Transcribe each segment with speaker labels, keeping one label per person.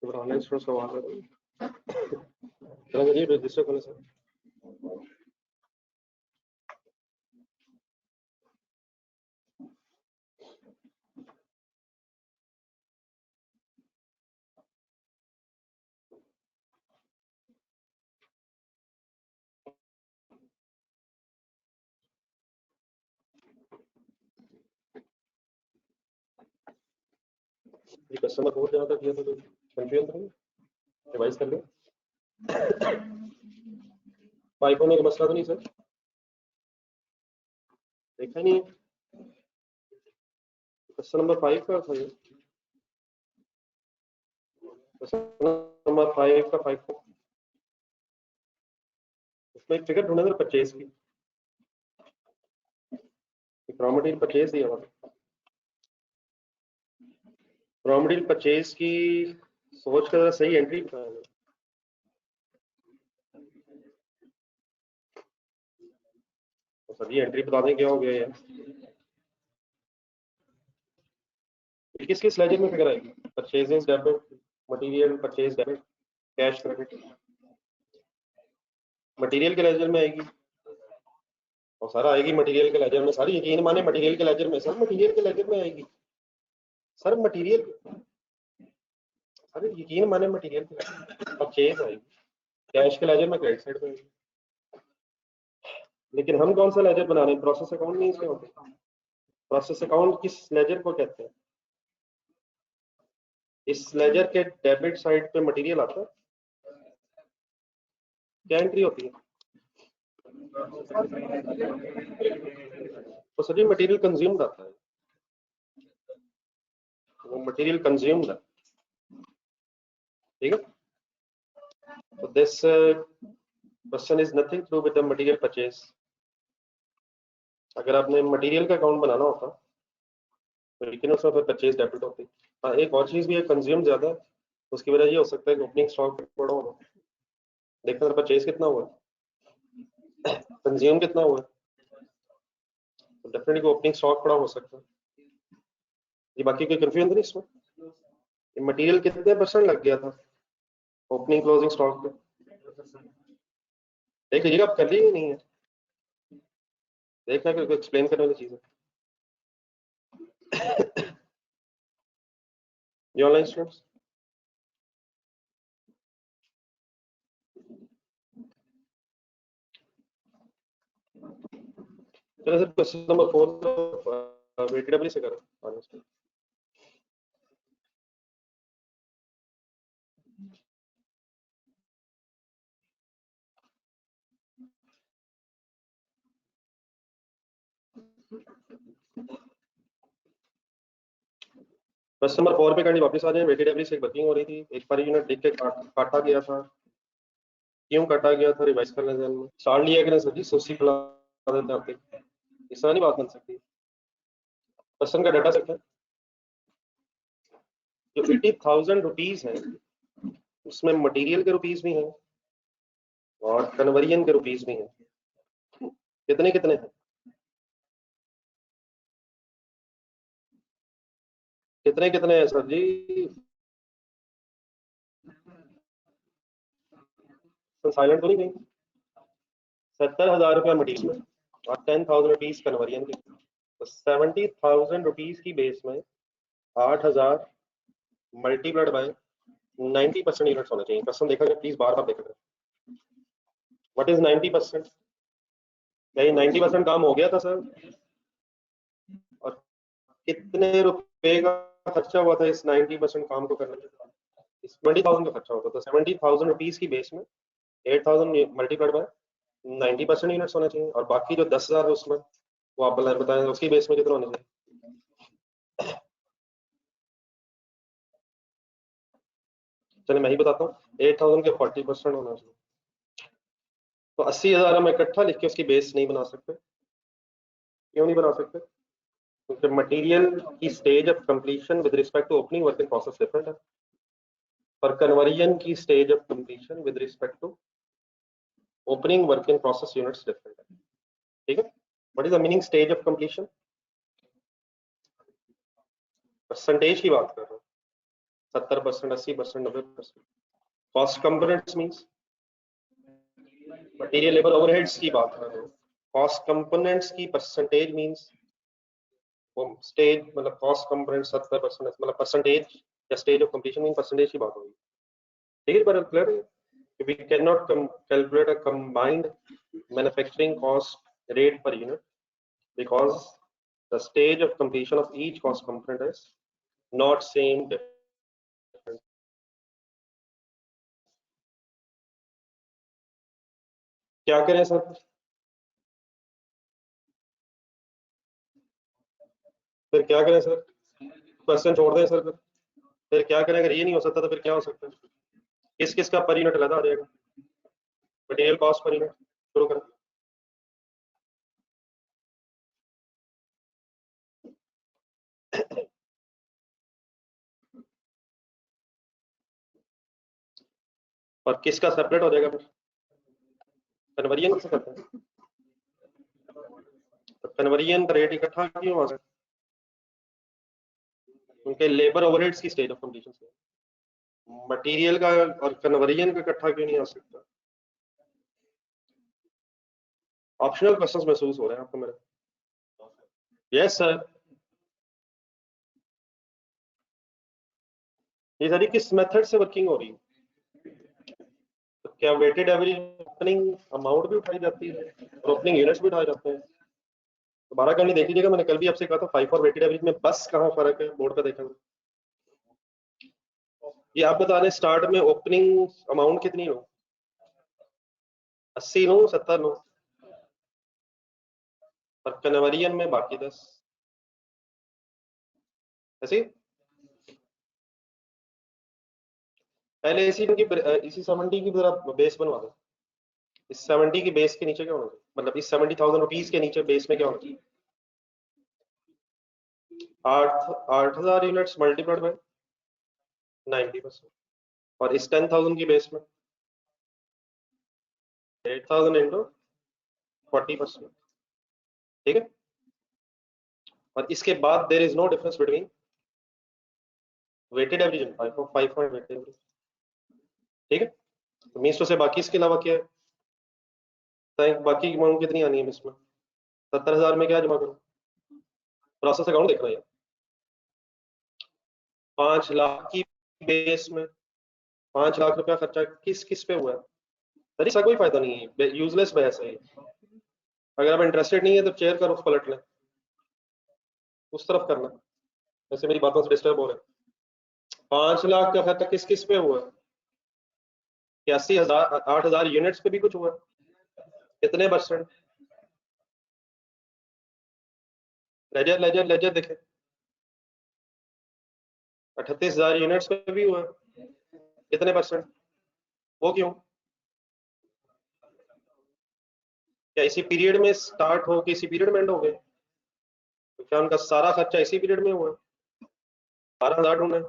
Speaker 1: Online students का आवाज चलो जी रजिस्टर करें सर। ये कस्टमर बहुत ज्यादा किया था तो कंफ्यूजन तो नहीं रिवाइज कर लो। पाइपों में मसला तो नहीं सर देखा ही नहीं क्वेश्चन नंबर 5 का था ये क्वेश्चन नंबर 5 का 5 उसमें एक फिगर ढूंढे थे परचेज की रॉ मटेरियल परचेज दिया हुआ रॉ मटेरियल परचेज की सोच कर सही एंट्री बताया तो सर ये एंट्री बता दें क्या हो गया यार किस किस लेजर में फिगर आएगी purchases debit material purchase debit cash credit material के लेजर में आएगी और सारा आएगी मटेरियल के लेजर में सारी यकीन माने मटेरियल के लेजर में सर मटेरियल के लेजर में आएगी सर मटेरियल अरे यकीन माने मटेरियल के परचेज आएगी कैश के लेजर में क्रेडिट साइड पे आएगी लेकिन हम कौन सा लेजर बना रहे हैं प्रोसेस अकाउंट नहीं इसमें होता प्रोसेस अकाउंट किस लेजर को कहते हैं इस लेजर के डेबिट साइड पे मटेरियल आता है क्या एंट्री होती है तो सर मटेरियल कंज्यूम्ड आता है वो मटेरियल कंज्यूम्ड है ठीक है तो this question is nothing to do with the material purchase अगर आपने मटेरियल का अकाउंट बनाना होता तो लेकिन उसमें फिर परचेज डेबिट होती हाँ एक और चीज भी है कंज्यूम ज्यादा है उसकी वजह ये हो सकता है कि ओपनिंग स्टॉक बड़ा होगा देखना परचेज कितना हुआ कंज्यूम कितना हुआ तो डेफिनेटली ओपनिंग स्टॉक बड़ा हो सकता है ये बाकी कोई कंफ्यूजन नहीं इसमें ये मटेरियल कितने परसेंट लग गया था ओपनिंग क्लोजिंग स्टॉक पे देख लीजिएगा आप कर ली नहीं है देखना कि एक्सप्लेन करने वाली चीज है ये ऑनलाइन स्टूडेंट्स चलो सर क्वेश्चन नंबर 4 वेटेड से करो ऑनेस्टली क्वेश्चन नंबर 4 पे करनी वापस आ जाए वेटेड एवरेज से एक वर्किंग हो रही थी एक पर यूनिट देख के काटा गया था क्यों काटा गया था रिवाइज कर लेते हैं स्टार्ट लिया करें सर जी सोसी खुला देते आपके इस तरह नहीं बात बन सकती क्वेश्चन का डाटा सेट है जो 80,000 रुपीज है उसमें मटेरियल के रुपीज भी हैं और कन्वर्जन के रुपीज भी हैं कितने कितने हैं कितने कितने हैं सर जी साइलेंट तो नहीं कहीं 70,000 रुपया मटेरियल और 10,000 रुपीज कन्वर्जन के तो 70,000 रुपीज की बेस में 8,000 मल्टीप्लाइड बाय 90% यूनिट्स होना चाहिए क्वेश्चन देखा जाए प्लीज बार बार देखा जाए व्हाट इज 90% क्या ये 90% काम हो गया था सर और कितने रुपए का खर्चा हुआ था इस 90% काम को करने में इस 20,000 का खर्चा होता था 70,000 रुपीज की बेस में 8,000 मल्टीप्लाइड बाय 90% यूनिट्स होना चाहिए और बाकी जो 10,000 है उसमें वो आप बताएं उसकी बेस में कितना होना चाहिए चलिए मैं ही बताता हूँ 8,000 के 40% होना चाहिए तो 80,000 हम इकट्ठा लिख के उसकी बेस नहीं बना सकते क्यों नहीं बना सकते क्योंकि मटेरियल की stage of completion with respect to opening work in process different है पर कन्वर्जन की stage of completion with respect to opening work in process units different है ठीक है what is the meaning stage of completion percentage की बात कर रहा हूँ 70%, 80%, 90%। Cost components means material labour overheads की बात कर रहे हो। कॉस्ट कंपोनेंट्स की परसेंटेज मींस वो स्टेज मतलब कॉस्ट कंपोनेंट 70% मतलब परसेंटेज या stage of completion mean percentage की बात होगी। ठीक है, पर क्लियर है? We cannot calculate a combined manufacturing cost rate per unit because the stage of completion of each cost component is not same different. क्या करें सर? फिर क्या करें सर? क्वेश्चन छोड़ दें सर? फिर क्या करें? अगर ये नहीं हो सकता तो फिर क्या हो सकता है? किस किस का पर यूनिट अलग आ जाएगा? मटेरियल कॉस्ट पर यूनिट शुरू करें। और किसका सेपरेट हो जाएगा? फिर कन्वर्जन से करते हैं तो कन्वर्जन का रेट इकट्ठा क्यों आ सकता? उनके लेबर ओवरहेड्स की स्टेज ऑफ कंप्लीशन से मटेरियल का और कन्वर्जन का इकट्ठा क्यों नहीं आ सकता? ऑप्शनल क्वेश्चंस महसूस हो रहे हैं आपको मेरे? Yes sir. ये सारी किस मेथड से वर्किंग हो रही है? तो क्या वेटेड एवरेज ओपनिंग अमाउंट भी उठाई जाती है और ओपनिंग यूनिट्स भी उठाए जाते हैं? दोबारा कहानी देख लीजिएगा, मैंने कल भी आपसे कहा था 5 और वेटेड एवरेज में बस कहाँ फर्क है, बोर्ड पे देखा। ये आप बता रहे स्टार्ट में ओपनिंग अमाउंट कितनी लो? 80 लो, 70 लो, और कन्वर्जन में बाकी 10 ऐसे। पहले इसी की इसी 70 की तरह बेस बनवा दो। इस 70 की बेस के नीचे क्या होना चाहिए? मतलब इस 70,000 रुपीज के नीचे बेस में क्या होना चाहिए? 8,000 यूनिट्स मल्टीप्लाइड बाय 90%। और इस 10,000 की बेस में 8,000 इंटू 40%। ठीक है, और इसके बाद there is no difference between weighted average and 5 और वेटेड एवरेज। ठीक है, तो मीन्स तो से बाकी इसके अलावा क्या है? बाकी की अमाउंट कितनी आनी है इसमें? 70,000 में क्या जमा करूं? प्रोसेस अकाउंट देखना है। 5 लाख की बेस में 5 लाख रुपया खर्चा किस किस पे हुआ है? सर इसका कोई फायदा नहीं है, यूजलेस बहस है। अगर आप इंटरेस्टेड नहीं है तो चेयर का रुख पलट लें, उस तरफ करना। वैसे मेरी बातों से डिस्टर्ब हो रहे हैं। 5 लाख का खर्चा किस किस पे हुआ है? 80,000 8,000 यूनिट्स पे भी कुछ हुआ? कितने परसेंट? लेजर लेजर लेजर देखें, 38,000 यूनिट्स पे भी हुआ। कितने परसेंट? वो क्यों? क्या इसी पीरियड में स्टार्ट हो कि इसी पीरियड में एंड हो गए? तो क्या उनका सारा खर्चा इसी पीरियड में हुआ? 12,000 ढूंढे।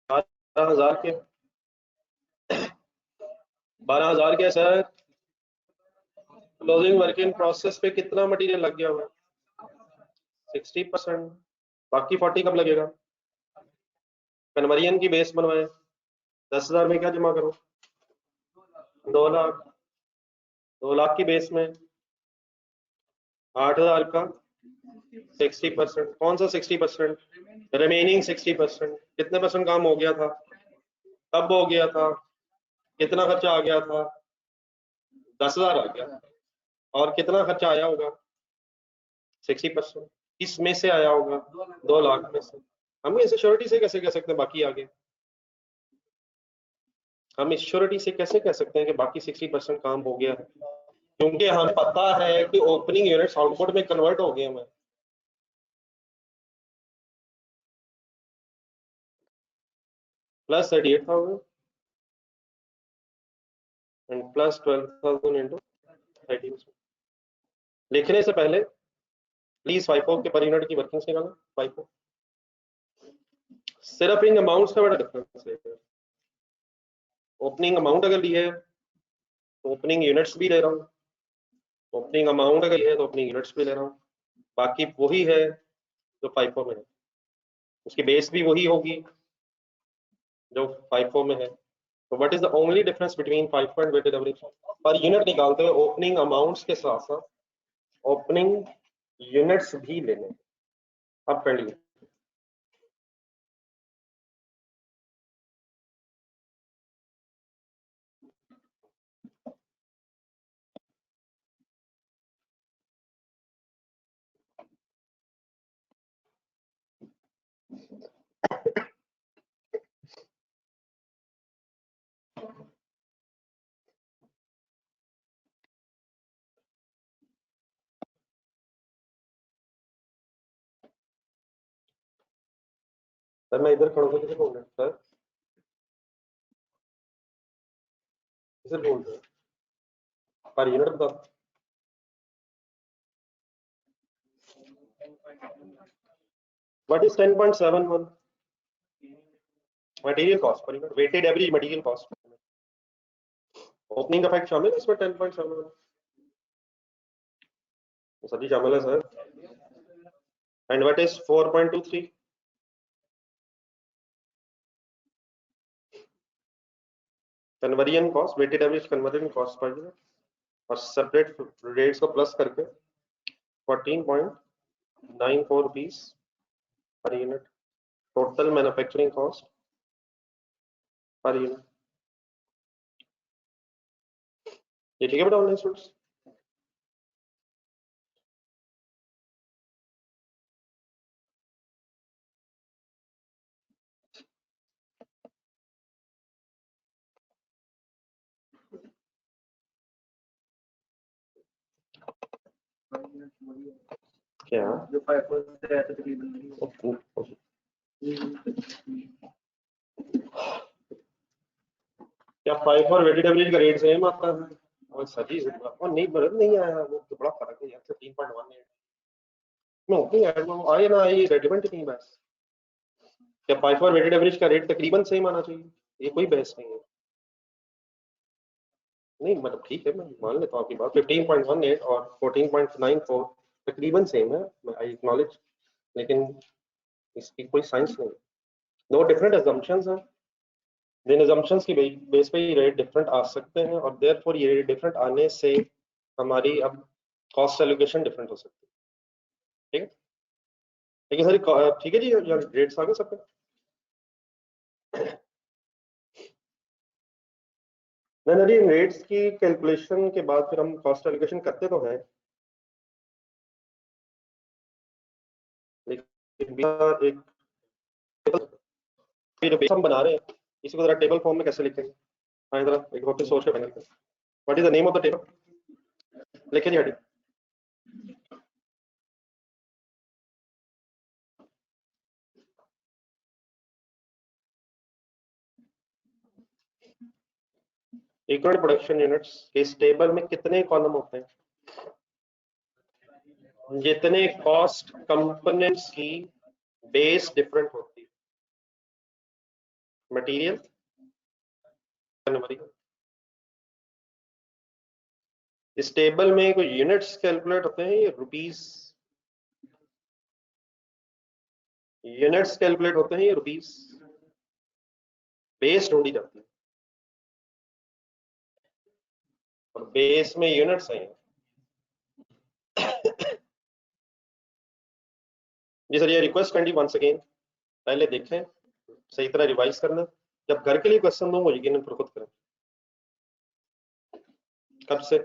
Speaker 1: 12,000 के 12,000 के sir closing work in process पे कितना मटेरियल लग गया हुआ? 60%। बाकी 40 कब लगेगा? कन्वर्जन की बेस बनवाए। 10,000 में क्या जमा करो? 2 लाख। 2 लाख की बेस में 8,000 का 60%। कौन सा 60%? रिमेनिंग 60%। कितने परसेंट काम हो गया था? कब हो गया था? कितना खर्चा आ गया था? 10,000 आ गया। और कितना खर्चा आया होगा? 60%। किस में से आया होगा? 2 लाख में से। हम इसे श्योरिटी से कैसे कह सकते हैं बाकी आगे? हम इस श्योरिटी से कैसे कह सकते हैं कि बाकी 60% काम हो गया है? क्योंकि हमें पता है कि ओपनिंग यूनिट्स आउटपुट में कन्वर्ट हो गए हैं। Plus 38,000 and plus 12,000 into 13। लिखने से पहले प्लीज फाइफो के पर यूनिट की वर्किंग निकालना। फाइफो सिर्फ इन अमाउंट्स का बड़ा डिफरेंस है। ओपनिंग अमाउंट अगर ली है तो ओपनिंग यूनिट्स भी ले रहा हूँ, ओपनिंग अमाउंट अगर है तो ओपनिंग यूनिट्स भी ले रहा हूँ। बाकी वही है जो फाइफो में है, उसकी बेस भी वही होगी, जो FIFO में है। तो what is the only difference between FIFO and weighted average? Per unit निकालते हुए ओपनिंग अमाउंट्स के साथ साथ ओपनिंग यूनिट्स भी लेने। अब कर लीजिए। सर मैं इधर खड़ा होकर किसे बोल रहे हैं सर? किसे बोल रहे हैं? पर यूनिट बता। What is 10.71? Material cost per unit, weighted average material cost. Opening effect शामिल है इसमें 10.71? सभी शामिल है sir. And what is 4.23? Conversion cost, weighted average conversion cost per unit, और सेपरेट रेट्स को प्लस करके 14.94 rupees per unit. Total manufacturing cost per unit. ये ठीक है बेटा ऑनलाइन स्टूडेंट्स? क्या जो 5 से ऐसे तकरीबन क्या 5 और वेटेड एवरेज का रेट सेम आता है? और सभी और नहीं बरत नहीं आया, वो तो बड़ा फर्क है यार। 13.18 में ओपनिंग आया, वो आए ना आए रेलिवेंट नहीं बस। क्या 5 और वेटेड एवरेज का रेट तकरीबन सेम आना चाहिए? ये कोई बहस नहीं है। नहीं मतलब ठीक है, मैं मान लेता हूँ आपकी बात। 15.18 और 14.94 तकरीबन सेम है, आई एक्नॉलेज, लेकिन इसकी कोई साइंस नहीं। नो डिफरेंट assumptions हैं, जिन assumptions की बेस पे ये रेट डिफरेंट आ सकते हैं, और देयरफॉर ये रेट डिफरेंट आने से हमारी अब कॉस्ट एलोकेशन डिफरेंट हो सकती है। ठीक है, ठीक है सर, ठीक है जी, रेट्स आ गए सबके। नहीं नहीं, रेट्स की कैलकुलेशन के बाद फिर हम कॉस्ट एलोकेशन करते तो हैं, लेकिन एक जो बेस हम बना रहे हैं इसी को जरा टेबल फॉर्म में कैसे लिखेंगे? हाँ जरा एक वक्त सोच के फाइनल करें। What is the name of the table? लिखिए जी हटी। इक्वल प्रोडक्शन यूनिट्स के इस टेबल में कितने कॉलम होते हैं? जितने कॉस्ट कंपोनेंट्स की बेस डिफरेंट होती है। मटेरियल, इस टेबल में कोई यूनिट्स कैलकुलेट होते हैं, ये रुपीस यूनिट्स कैलकुलेट होते हैं, ये रुपीस बेस ढूंढी जाती है, और बेस में यूनिट्स हैं। जी सर, ये रिक्वेस्ट करनी वंस अगेन, पहले देखें, सही तरह रिवाइज करना। जब घर के लिए क्वेश्चन दूंगा यकीनन फिर खुद करें। कब से?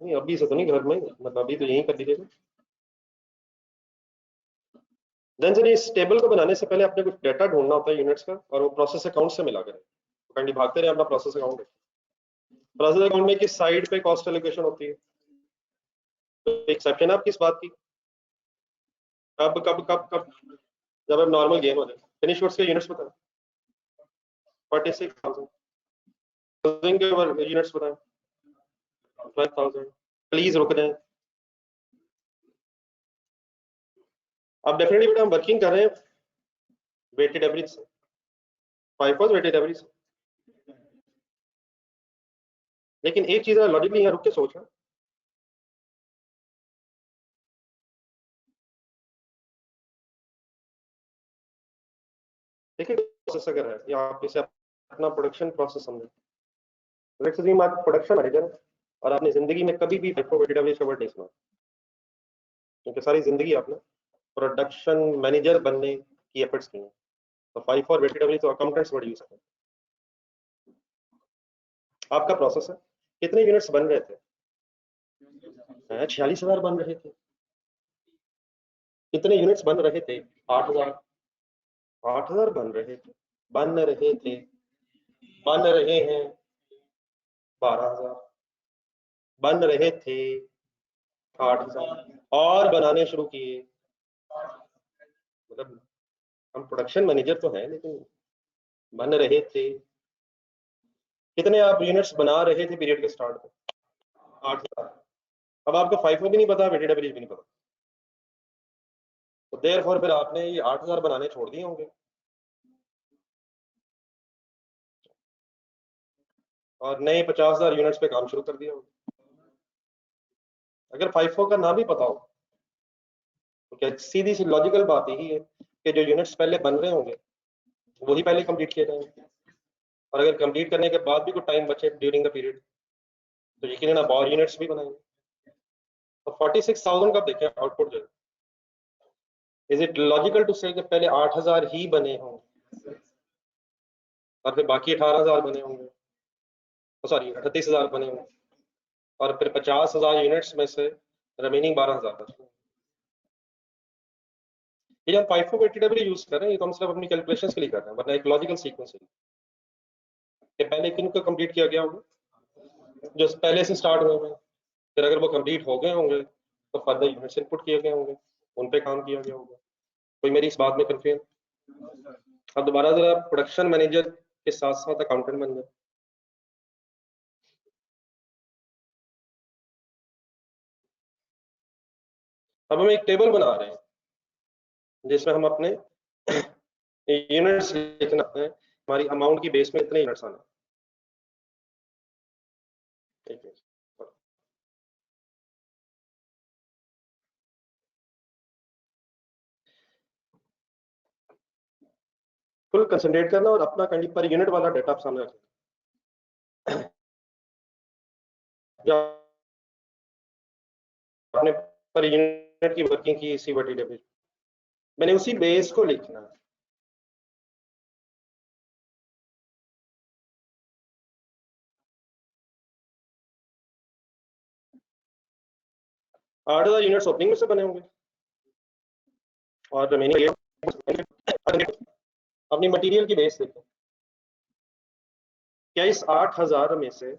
Speaker 1: नहीं अभी से तो नहीं, घर में मतलब अभी तो यही कर लीजिएगा। देन सर इस टेबल को बनाने से पहले आपने कुछ डाटा ढूंढना होता है यूनिट्स का, और वो प्रोसेस अकाउंट से मिला करें। काइंडली भागते रहे अपना प्रोसेस अकाउंट। प्रोसेस अकाउंट में किस साइड पे कॉस्ट एलोकेशन होती है? तो एक्सेप्शन है आप किस बात की? कब कब कब कब? जब अब नॉर्मल गेन हो जाए। फिनिश गुड्स के यूनिट्स बताएं। 46,000। क्लोजिंग के यूनिट्स बताएं। 12,000। प्लीज रुक जाएं। अब डेफिनेटली बेटा हम वर्किंग कर रहे हैं वेटेड एवरेज से। 5 वेटेड एवरेज। लेकिन एक चीज लॉजिकली यहाँ रुक के सोचना, देखिए प्रोसेस अगर है या आप इसे अपना प्रोडक्शन प्रोसेस समझें, लेट्स अज्यूम आप प्रोडक्शन मैनेजर हैं और आपने जिंदगी में कभी भी FIFO VTW का वर्ड नहीं सुना, क्योंकि सारी जिंदगी आपने प्रोडक्शन मैनेजर बनने की एफर्ट्स की हैं। तो FIFO और VTW तो अकाउंटेंट्स वर्ड यूज करते हैं। आपका प्रोसेस है, कितने यूनिट्स बन रहे थे? 46,000 बन रहे थे। कितने यूनिट्स बन रहे थे? 8,000। 8,000 बन रहे थे, बन रहे थे, बन रहे हैं 12,000, बन रहे थे 8,000 और बनाने शुरू किए। मतलब हम प्रोडक्शन मैनेजर तो हैं, लेकिन बन रहे थे। कितने आप यूनिट्स बना रहे थे पीरियड के स्टार्ट में? 8,000। अब आपको FIFO भी नहीं पता, VTW भी नहीं पता, तो देयरफॉर फिर आपने ये 8,000 बनाने छोड़ दिए होंगे और नए 50,000 यूनिट्स पे काम शुरू कर दिया होगा। अगर FIFO का नाम भी पता हो तो क्या सीधी सी लॉजिकल बात यही है कि जो यूनिट्स पहले बन रहे होंगे वही पहले कंप्लीट किए जाएंगे, और अगर कंप्लीट करने के बाद भी कोई टाइम बचे ड्यूरिंग द पीरियड तो यकीनन आप और यूनिट्स भी बनाएंगे। तो 46,000 का देखें आउटपुट जो, इज इट लॉजिकल टू से कि पहले 8,000 ही बने होंगे और फिर बाकी 18,000 बने होंगे, सॉरी 38,000 बने होंगे, और फिर 50,000 यूनिट्स में से रिमेनिंग 12,000 बचे। ये हम FIFO VTW यूज कर रहे हैं, ये तो हम सिर्फ अपनी कैलकुलेशंस के लिए कर रहे हैं, वरना एक लॉजिकल सीक्वेंस है कि पहले किन को कंप्लीट किया गया होगा, जो पहले से स्टार्ट हुए हैं, फिर अगर वो कंप्लीट हो गए होंगे तो फर्दर यूनिट्स इनपुट किए गए होंगे, उन पे काम किया गया होगा। कोई मेरी इस बात में कंफ्यूजन? अब दोबारा जरा प्रोडक्शन मैनेजर के साथ साथ अकाउंटेंट बन जाए। अब हम एक टेबल बना रहे हैं जिसमें हम अपने यूनिट्स लिखना है, हमारी अमाउंट की बेस में इतने यूनिट्स आना। ठीक है, फुल कंसंट्रेट करना और अपना पर यूनिट वाला डाटा आप सामने रखना। या आपने पर यूनिट की वर्किंग की इसी VTW, मैंने उसी बेस को लिखना है। 8,000 यूनिट्स ओपनिंग में से बने होंगे और रिमेनिंग अपनी मटेरियल की बेस देखें। क्या इस 8,000 में से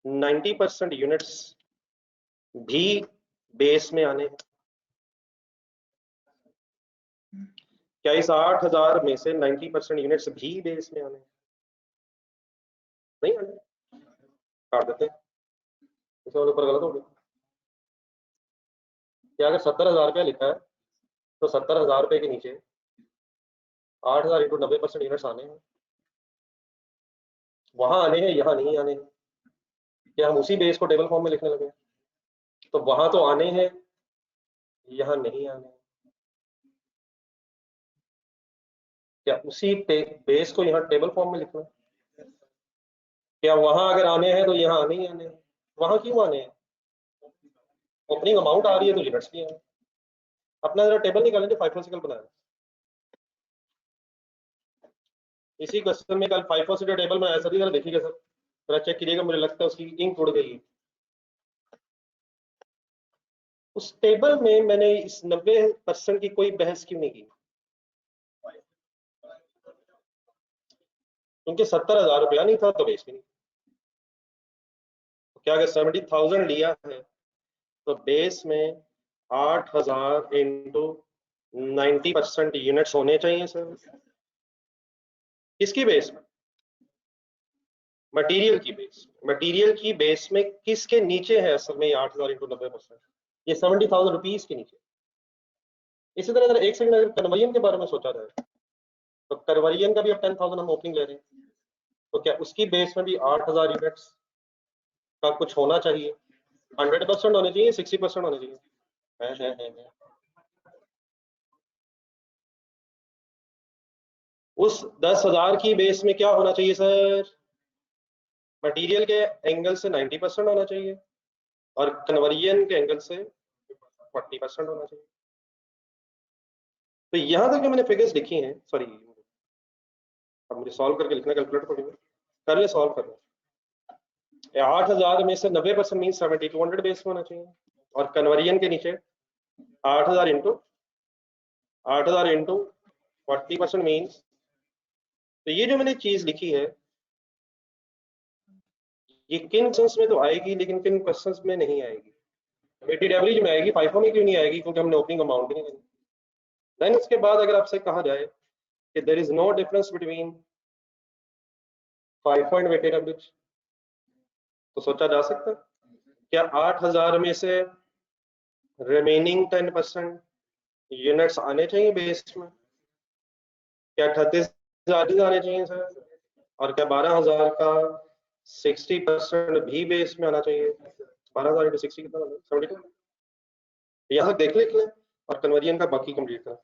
Speaker 1: 90% यूनिट्स भी बेस में आने हैं? क्या इस 8,000 में से 90% यूनिट्स भी बेस में आने हैं? नहीं आने, काट देते हैं, इसके ऊपर गलत हो गया। क्या अगर 70,000 रुपया लिखा है तो 70,000 रुपए के नीचे 8,000 इंटू 90% यूनिट्स आने हैं, वहां आने हैं, यहाँ नहीं आने हैं। क्या हम उसी बेस को टेबल फॉर्म में लिखने लगे? तो वहां तो आने हैं, यहाँ नहीं आने हैं। क्या उसी बेस को यहाँ टेबल फॉर्म में लिखना? क्या वहां अगर आने हैं तो यहाँ आने ही आने हैं? वहां क्यों आने हैं? ओपनिंग अमाउंट आ रही है तो यूनिट्स भी हैं। अपना जरा टेबल निकालें जो FIFO से कल बनाया, इसी क्वेश्चन में कल FIFO से जो टेबल बनाया सभी जरा देखिएगा सर, जरा चेक कीजिएगा, मुझे लगता है उसकी इंक उड़ गई है। उस टेबल में मैंने इस 90% की कोई बहस क्यों नहीं की? क्योंकि 70,000 रुपया नहीं था तो बेस भी नहीं। क्या अगर 70,000 लिया है तो बेस में 8,000 इंटू 90% यूनिट्स होने चाहिए सर। किसकी बेस में? मटेरियल की बेस। मटेरियल की बेस में किसके नीचे है असल में ये 8,000 इंटू 90%? ये 70,000 रुपीज के नीचे। इसी तरह अगर एक सेकंड अगर कन्वर्जन के बारे में सोचा जाए तो कन्वर्जन का भी अब 10,000 हम ओपनिंग ले रहे हैं, तो क्या उसकी बेस में भी 8,000 यूनिट्स का कुछ होना चाहिए? 100% होने चाहिए, 60% होने चाहिए? है। उस 10,000 की बेस में क्या होना चाहिए सर? मटेरियल के एंगल से 90% होना चाहिए और कन्वर्जन के एंगल से 40% होना चाहिए। तो यहां तक जो मैंने फिगर्स लिखी हैं, सॉरी अब मुझे सॉल्व करके लिखना, कैलकुलेटर पड़ेगा, कर ले सॉल्व कर ले। 8,000 में से 90% मीन 7200 बेस में होना चाहिए और कन्वर्जन के नीचे 8,000 इंटू 40% मीन्स, तो ये जो मैंने चीज लिखी है ये किन क्वेश्चंस में तो आएगी लेकिन किन क्वेश्चंस में नहीं आएगी। वेटेड एवरेज में आएगी, फाइफो में क्यों नहीं आएगी? क्योंकि हमने ओपनिंग अमाउंट नहीं करी। देन उसके बाद अगर आपसे कहा जाए कि there is no difference between FIFO and weighted average, तो सोचा जा सकता है क्या 8,000 में से रिमेनिंग 10% यूनिट्स आने चाहिए बेस में? क्या 38,000 आने चाहिए सर? और क्या 12,000 का 60% भी बेस में आना चाहिए? 12,000 इंटू 60 कितना बना? 72। यहाँ तक देख लें और कन्वर्जन का बाकी कंप्लीट करें।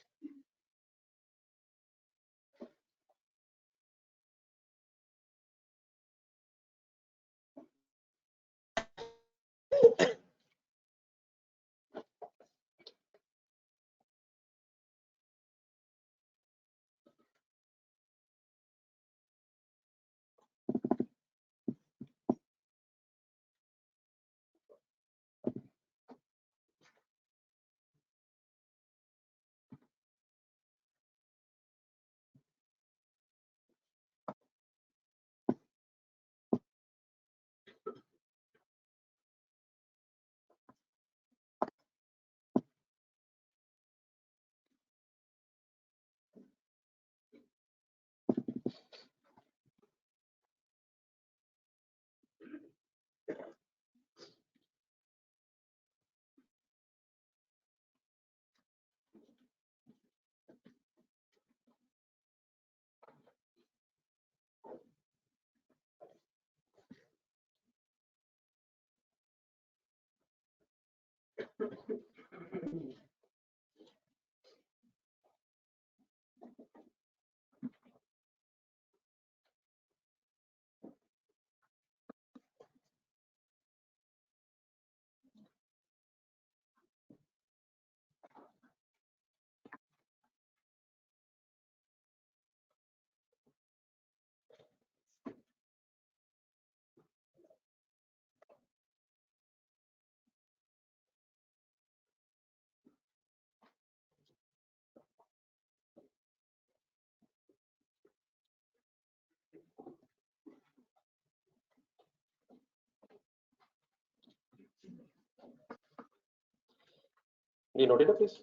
Speaker 1: ये नोटेड है प्लीज।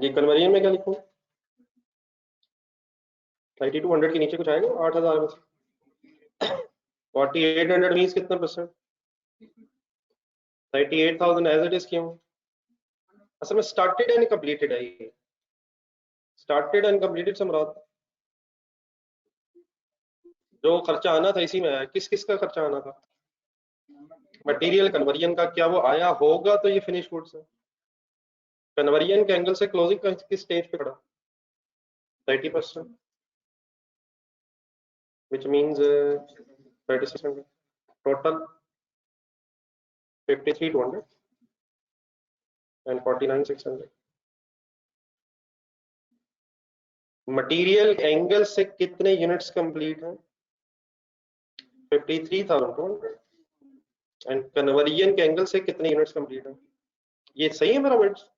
Speaker 1: ये कन्वर्जन में क्या लिखूं? 9200 के नीचे कुछ आएगा 8,000 में से? 4800 मीन्स कितना परसेंट? 38,000 एज इट इज क्यों? असल में स्टार्टेड एंड कंप्लीटेड है ये। स्टार्टेड एंड कंप्लीटेड से मुराद जो खर्चा आना था इसी में आया। किस किस का खर्चा आना था? मटेरियल कन्वर्जन का। क्या वो आया होगा? तो ये फिनिश गुड्स है। कन्वर्जन के एंगल से क्लोजिंग का किस स्टेज पे खड़ा? 30%, which means 3600 total 53,200 and 49,600। Material angle से कितने यूनिट्स कंप्लीट हैं? 53,200 एंड कन्वर्जन के एंगल से कितने यूनिट्स कंप्लीट हैं? ये सही है मेरा वर्ड्स?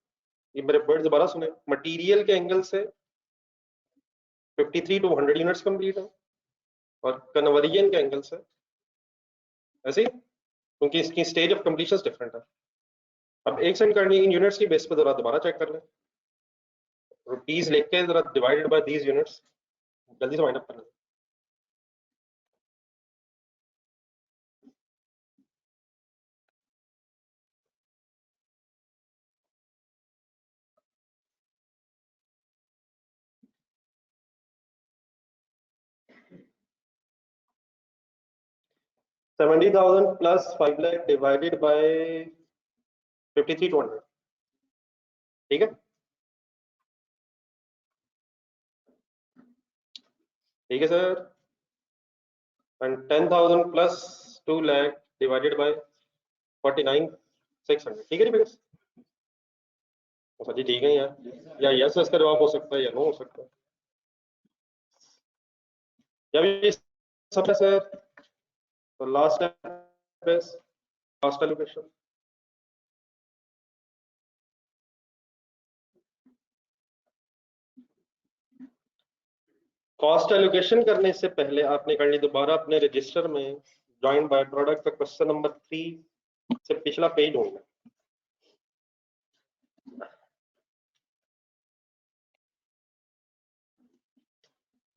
Speaker 1: ये मेरे वर्ड्स दोबारा सुने। मटेरियल के एंगल से 53 to 100 यूनिट्स कंप्लीट है और कन्वर्जन के एंगल से ऐसे ही, क्योंकि इसकी स्टेज ऑफ कंप्लीशन डिफरेंट है। अब एक सेकंड करनी इन यूनिट्स की बेस पे जरा दोबारा चेक कर लें। रुपीस लिख के जरा डिवाइडेड बाय दीज यूनिट्स जल्दी से वाइंड अप कर लें। $70,000 plus 5 lakh divided by 53,200। ठीक है। ठीक है sir, and 10,000 plus 2 lakh divided by 49,600, ठीक है जी बिकॉज सर जी ठीक है यार, या यस इसका जवाब हो सकता है या नो हो सकता है, या भी सब है सर। तो लास्ट है कॉस्ट एलोकेशन। कॉस्ट एलोकेशन करने से पहले आपने करनी दोबारा अपने रजिस्टर में जॉइंट बाय प्रोडक्ट का क्वेश्चन नंबर 3 से पिछला पेज होगा।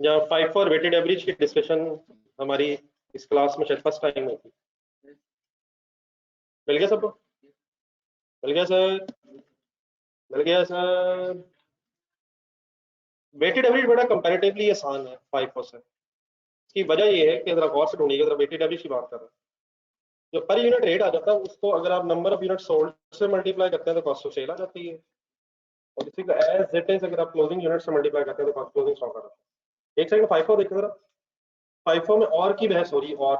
Speaker 1: जहाँ 5 फॉर वेटेड एवरेज की डिस्कशन हमारी इस क्लास में शायद फर्स्ट टाइम हुई थी। मिल गया सबको? मिल गया सर? मिल गया सर? वेटेड एवरेज बड़ा कंपैरेटिवली आसान है 5 से। इसकी वजह ये है कि जरा गौर से ढूंढिएगा, जरा वेटेड एवरेज की बात कर रहे हैं, जो पर यूनिट रेट आ जाता है उसको अगर आप नंबर ऑफ यूनिट सोल्ड से मल्टीप्लाई करते हैं तो कॉस्ट ऑफ सेल आ जाती है, और इसी का एज इट इज अगर आप क्लोजिंग यूनिट से मल्टीप्लाई करते हैं तो कॉस्ट क्लोजिंग स्टॉक आ जाता है। एक सेकंड 5 देखिए जरा, 5 में और की बहस हो रही, और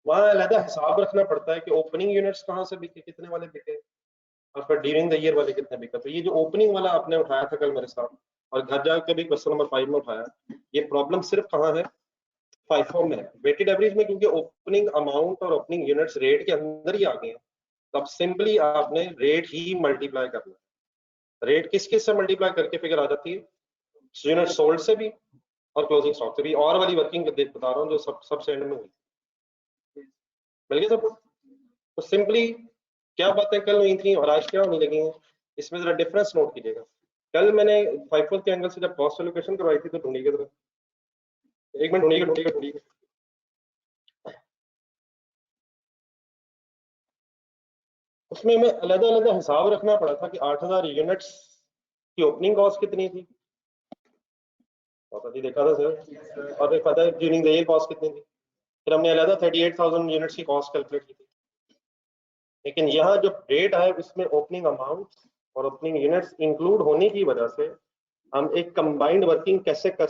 Speaker 1: वहाँ अलग हिसाब रखना पड़ता है कि ओपनिंग यूनिट्स कहाँ से बिके, कितने वाले बिके, और फिर ड्यूरिंग द ईयर वाले कितने बिके। तो ये जो ओपनिंग वाला आपने उठाया था कल मेरे साथ, और घर जाकर भी क्वेश्चन नंबर 5 में उठाया, ये प्रॉब्लम सिर्फ कहाँ है? 5 में है। वेटेड एवरेज में क्योंकि ओपनिंग अमाउंट और ओपनिंग यूनिट्स रेट के अंदर ही आ गए हैं, तो अब सिंपली आपने रेट ही मल्टीप्लाई करना है। रेट किस किस से मल्टीप्लाई करके फिगर आ जाती है? यूनिट सोल्ड से भी और क्लोजिंग स्टॉक से भी। और वाली वर्किंग बता रहा हूँ जो सबसे एंड में हुई। मिल गया सबको? तो सिंपली क्या बातें कल हुई थी और आज क्या होने लगी हैं, इसमें जरा डिफरेंस नोट कीजिएगा। कल मैंने 5 के एंगल से जब कॉस्ट एलोकेशन करवाई थी तो ढूंढिएगा जरा, एक मिनट ढूंढिएगा ढूंढिएगा ढूंढिएगा। उसमें हमें अलग अलग हिसाब रखना पड़ा था कि 8,000 यूनिट्स की ओपनिंग कॉस्ट कितनी थी, बहुत देखा था सर, और फिर पता है ड्यूरिंग द ईयर कॉस्ट कितनी थी, फिर हमने अलग 38,000 यूनिट्स की कॉस्ट कैलकुलेट की थी। लेकिन यहाँ जो रेट है उसमें ओपनिंग अमाउंट और ओपनिंग यूनिट्स इंक्लूड होने की वजह से हम एक कंबाइंड वर्किंग कैसे कर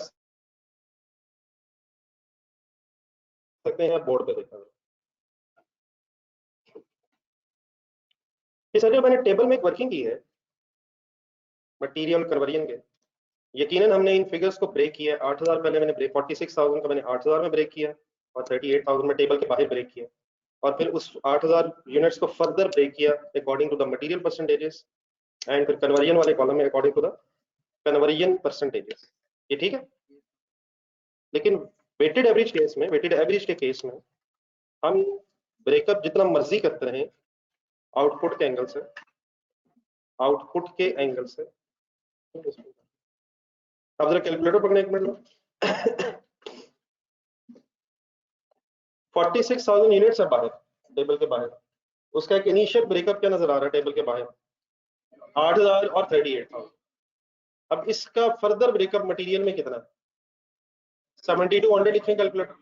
Speaker 1: सकते हैं, बोर्ड पे देखा है। सर जो मैंने टेबल में एक वर्किंग की है मटेरियल कन्वर्जन के, यकीनन हमने इन फिगर्स को ब्रेक किया है। 8,000 पहले मैंने ब्रेक, 46,000 का मैंने 8,000 में ब्रेक किया, और 38,000 में टेबल के बाहर ब्रेक किया, और फिर उस 8,000 यूनिट्स को फर्दर ब्रेक किया according to the material percentages, and फिर कन्वर्जन वाले कॉलम में according to the conversion percentages. ये ठीक है? लेकिन वेटेड एवरेज केस में, वेटेड एवरेज के केस में हम ब्रेकअप जितना मर्जी करते रहे आउटपुट के एंगल से, आउटपुट के एंगल से। अब जरा कैलकुलेटर पकड़ने एक मिनट लो। 46,000 यूनिट्स है बाहर, टेबल के बाहर, उसका एक इनिशियल ब्रेकअप क्या नजर आ रहा है टेबल के बाहर? 8,000 और 38,000। अब इसका फर्दर ब्रेकअप मटेरियल में कितना है? 7200 लिखें कैलकुलेटर,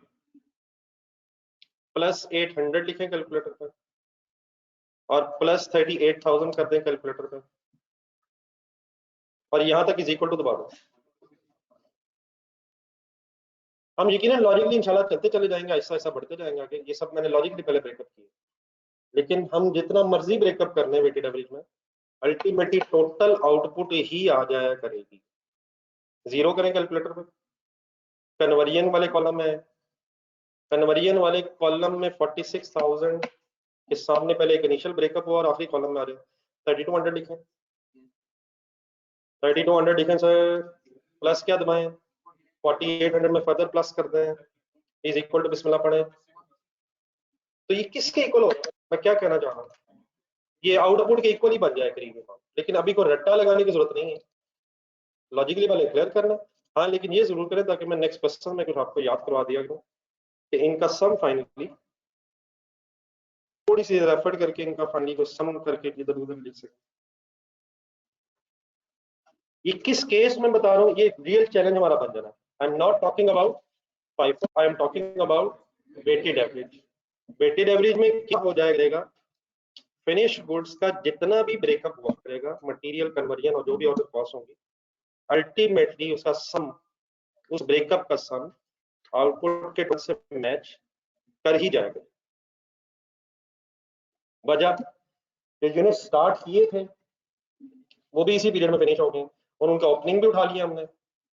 Speaker 1: प्लस 800 लिखें कैलकुलेटर पर, और प्लस 38,000 कर दें कैलकुलेटर पर, और यहां तक इज इक्वल टू दबा दो। हम यकीनन लॉजिकली इंशाल्लाह चलते चले जाएंगे, ऐसा ऐसा बढ़ते जाएंगे आगे। ये सब मैंने लॉजिकली पहले ब्रेकअप किए, लेकिन हम जितना मर्जी ब्रेकअप करने वेटेड एवरेज में, अल्टीमेटली टोटल आउटपुट ही आ जाया करेगी। जीरो करें कैलकुलेटर पर, कन्वर्जन वाले कॉलम में, कन्वर्जन वाले कॉलम में 46,000 के सामने पहले एक इनिशियल ब्रेकअप हुआ और आखिरी कॉलम में आ रहे हैं 3200 लिखें, 3200 लिखें सर, प्लस क्या दबाएं, 4800 में फर्दर प्लस कर दें, इज इक्वल टू बिस्मिल्लाह पढ़ें। तो ये किसके इक्वल होगा? मैं क्या कहना चाह रहा हूँ, ये आउटपुट के इक्वल ही बन जाए करीब, लेकिन अभी कोई रट्टा लगाने की जरूरत नहीं है, लॉजिकली वाले क्लियर करना। हाँ लेकिन ये जरूर करें ताकि मैं नेक्स्ट क्वेश्चन में कुछ आपको याद करवा दिया करूँ कि इनका सम फाइनली थोड़ी सी एफर्ट करके इनका फाइनली को सम करके इधर उधर लिख सकते। ये किस केस में बता रहा हूँ, ये रियल चैलेंज हमारा बन जाना। I am not talking about FIFO, I am talking about weighted average. Weighted average में क्या हो जाएगा, फिनिश गुड्स का जितना भी ब्रेकअप हुआ करेगा, मटेरियल कन्वर्जन और जो भी ऑर्डर कॉस्ट होंगी, अल्टीमेटली उसका सम उस ब्रेकअप का सम आउटपुट के से मैच कर ही जाएगा। वजह जो यूनिट स्टार्ट किए थे वो भी इसी पीरियड में फिनिश हो गए और उनका ओपनिंग भी उठा लिया हमने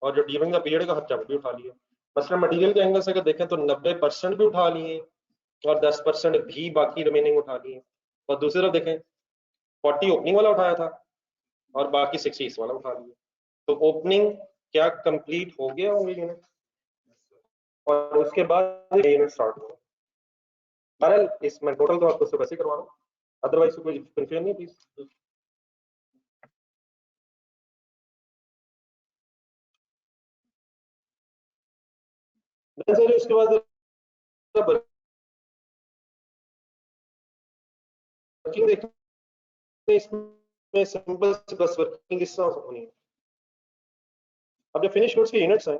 Speaker 1: और जो ड्यूरिंग द पीरियड का खर्चा भी उठा लिया। मसलन मटेरियल के एंगल से अगर देखें तो 90% भी उठा लिए और 10% भी बाकी रिमेनिंग उठा लिए। और दूसरी तरफ देखें 40 ओपनिंग वाला उठाया था और बाकी 60 इस वाला उठा लिया। तो ओपनिंग क्या कंप्लीट हो गया होंगे यूनिट और उसके बाद यूनिट स्टार्ट हुआ। बहरहाल इसमें टोटल तो आपको वैसे करवा रहा हूँ, अदरवाइज कोई कंफ्यूजन नहीं प्लीज। उसके बाद वर्किंग देखते इसमें सिंपल प्लस वर्किंग किस तरह होनी है। अब जो फिनिश गुड्स के यूनिट्स हैं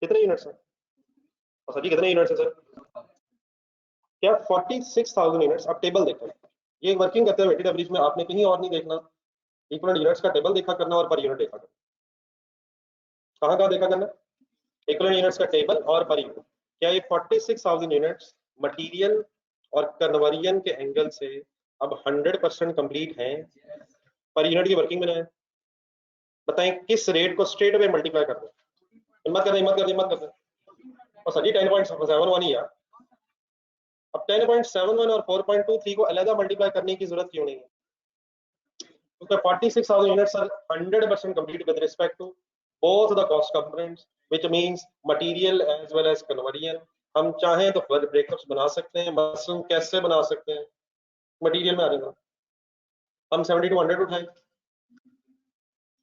Speaker 1: कितने यूनिट्स हैं और सर जी कितने यूनिट्स हैं सर? क्या 46,000 यूनिट्स। अब टेबल देखें, ये वर्किंग करते हैं वेटेड एवरेज में, आपने कहीं और नहीं देखना, इक्वल यूनिट्स का टेबल देखा करना और पर यूनिट देखा करना। कहाँ कहाँ देखा करना? इक्वल यूनिट्स का टेबल और पर यूनिट। क्या ये 46,000 यूनिट्स मटेरियल और कन्वर्जन के एंगल से अब 100% कंप्लीट हैं, पर यूनिट की वर्किंग में है? बताएं किस रेट को स्ट्रेट अवे मल्टीप्लाई कर दो। हिम्मत कर हिम्मत कर हिम्मत कर। और सर जी 10.71 ही यार। अब 10.71 और 4.23 को अलग मल्टीप्लाई करने की जरूरत क्यों नहीं है? क्योंकि 46,000 units are 100% complete with respect to both the cost components, which means material as well as conversion। हम चाहें तो फर्दर ब्रेकअप्स बना सकते हैं, मसलन कैसे बना सकते हैं? मटेरियल में आ जाएगा, हम 7200 उठाएं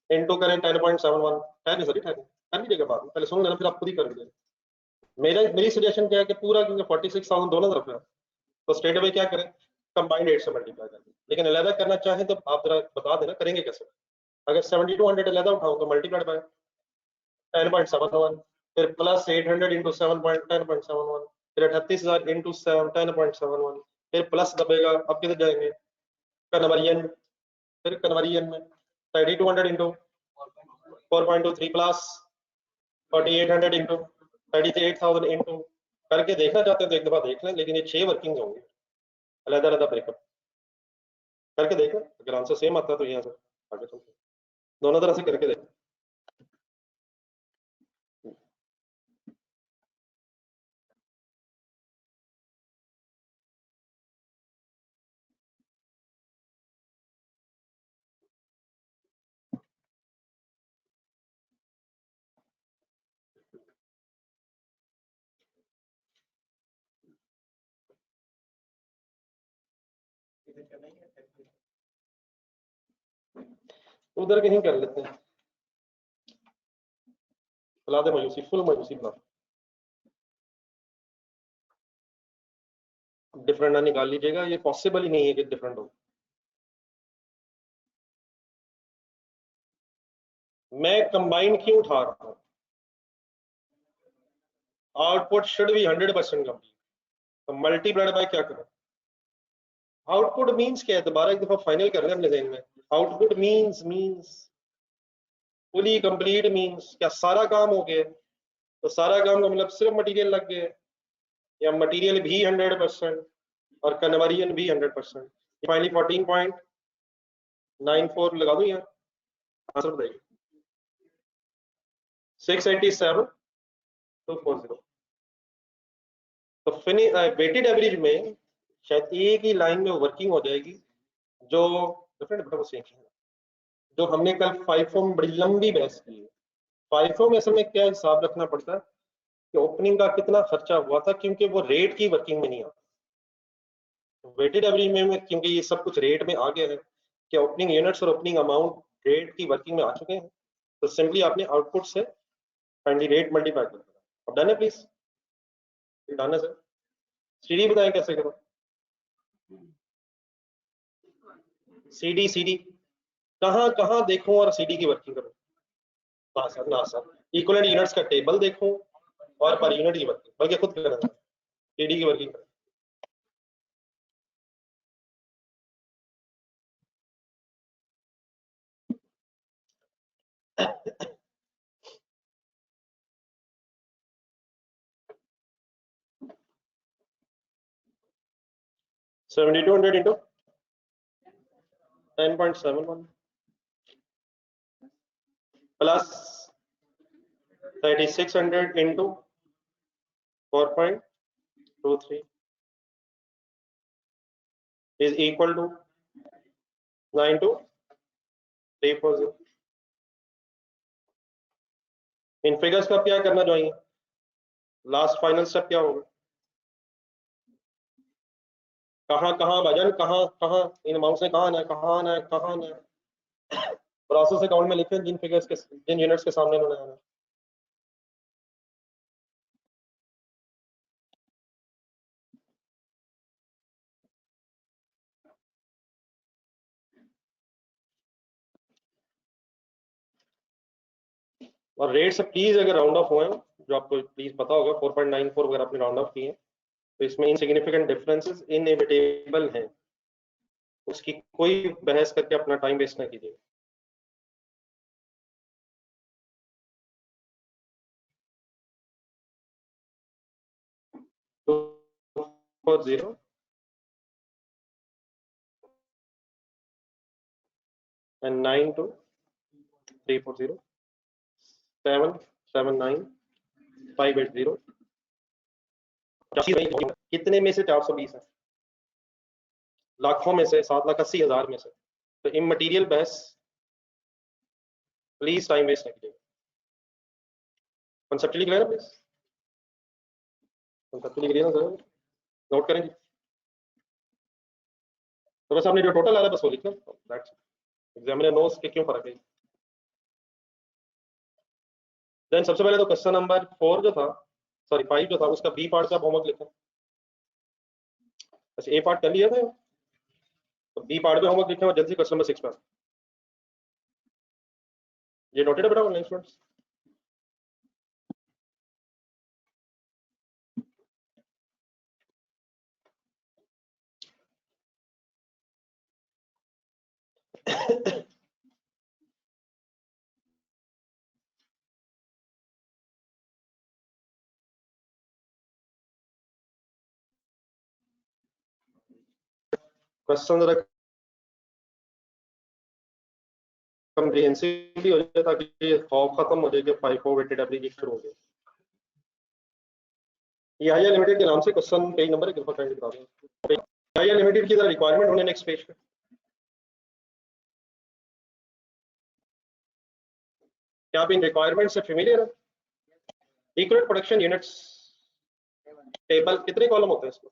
Speaker 1: इनटू करें 10.71 है नहीं सर कर लीजिएगा बाद में, पहले सुन लेना फिर आप खुद ही कर लीजिएगा। मेरी सजेशन क्या है कि पूरा क्योंकि 46,000 दोनों तरफ है तो स्ट्रेट अवे क्या करें, कंबाइंड रेट से मल्टीप्लाई कर दें। लेकिन अलग करना चाहें तो आप जरा बता देना करेंगे कैसे। अगर 7200 अलग उठाऊं तो मल्टीप्लाइड बाय 10.71 फिर प्लस 800 इंटू 7.10.71 फिर 38,000 इंटू 10.71 फिर प्लस दबेगा। अब किधर जाएंगे? कन्वर्जन, फिर कन्वर्जन में 3200 इंटू 4.23 प्लस 4800 इंटू 38,000 इंटू करके देखना चाहते हैं तो एक दफा देख लें, लेकिन ये 6 वर्किंग होंगे अलग अलग ब्रेकअप करके देखें। अगर आंसर सेम आता है तो यहाँ से आगे चलते दोनों तरह से करके देखें। उधर कहीं कर लेते हैं, बुला दे मायूसी, फुल मायूसी बुला। डिफरेंट ना निकाल लीजिएगा, ये पॉसिबल ही नहीं है कि डिफरेंट हो। मैं कंबाइन क्यों उठा रहा हूँ? आउटपुट शुड बी 100% कंप्लीट, तो मल्टीप्लाइड बाय क्या करें? आउटपुट मींस क्या है, दोबारा एक दफा फाइनल कर रहे हैं अपने ज़हन में। Output means fully complete means क्या सारा काम हो गया? तो सारा काम का मतलब सिर्फ मटेरियल लग गया या मटेरियल भी 100% और कन्वर्जन भी 100%? फाइनली 14.94 लगा दूं यार, आंसर बताइए। 687,240। तो वेटेड एवरेज में शायद एक ही लाइन में वर्किंग हो जाएगी जो डिफरेंट बेटा सेम है जो हमने कल फाइफो में बड़ी लंबी बहस की है। फाइफो में असल में क्या हिसाब रखना पड़ता है कि ओपनिंग का कितना खर्चा हुआ था, क्योंकि वो रेट की वर्किंग में नहीं आता। वेटेड एवरेज में क्योंकि ये सब कुछ रेट में आ गया है कि ओपनिंग यूनिट्स और ओपनिंग अमाउंट रेट की वर्किंग में आ चुके हैं, तो सिंपली आपने आउटपुट से फाइनली रेट मल्टीप्लाई कर देना। अब डन है प्लीज? डन है सर। सीडी बताएं कैसे करो? सीडी कहाँ कहाँ देखूं और सीडी की वर्किंग करूं? ना सर इक्वलेंट यूनिट्स का टेबल देखूं और पर यूनिट की वर्किंग, बल्कि खुद करें सीडी की वर्किंग करें। 7200 into 10.71 plus 3600 into 4.23 is equal to 92340. In figures का क्या करना चाहिए? लास्ट फाइनल स्टेप क्या होगा? कहाँ कहाँ वजन, कहाँ कहाँ इन अमाउंट्स में कहाँ आना है, कहाँ आना है, कहाँ आना है? प्रोसेस अकाउंट में लिखे जिन फिगर्स के, जिन यूनिट्स के सामने उन्होंने आना है। और रेट से प्लीज अगर राउंड ऑफ हुए, जो आपको प्लीज पता होगा 4.94 वगैरह आपने राउंड ऑफ किए, तो इसमें इनसिग्निफिकेंट डिफरेंसेस इनएविटेबल हैं, उसकी कोई बहस करके अपना टाइम वेस्ट ना कीजिए। तो 40 and 92340 779 580। कितने में से 420 है? लाखों में से, 7,80,000 में से। तो इमटेरियल बहस प्लीज टाइम वेस्ट ना कीजिए। कंसेप्चुअली क्लियर है प्लीज? कंसेप्चुअली क्लियर है, नोट करेंगे। तो बस आपने जो टोटल आ रहा है बस वो लिखना, दैट्स एग्जामिनर नोस के क्यों फर्क है। देन सबसे पहले तो क्वेश्चन नंबर 4 जो था, सॉरी 5 जो था, उसका बी पार्ट का होमवर्क लिखा। अच्छा, ए पार्ट कर लिया था, तो बी पार्ट में होमवर्क लिखा और जल्दी क्वेश्चन नंबर 6 पर। ये नोटेड है बेटा ऑनलाइन स्टूडेंट्स? क्वेश्चन जरा कम्प्रिहेंसिव भी हो जाए ताकि ये खौफ खत्म हो जाए कि फाइफो वेटेड एप्लीकेशन शुरू हो गया। ये लिमिटेड के नाम से क्वेश्चन पेज नंबर एक दफा बता दें। ये लिमिटेड की रिक्वायरमेंट होने नेक्स्ट पेज पे। क्या आप इन रिक्वायरमेंट से फेमिलियर है? इक्वल प्रोडक्शन यूनिट्स टेबल कितने कॉलम होते हैं इसमें?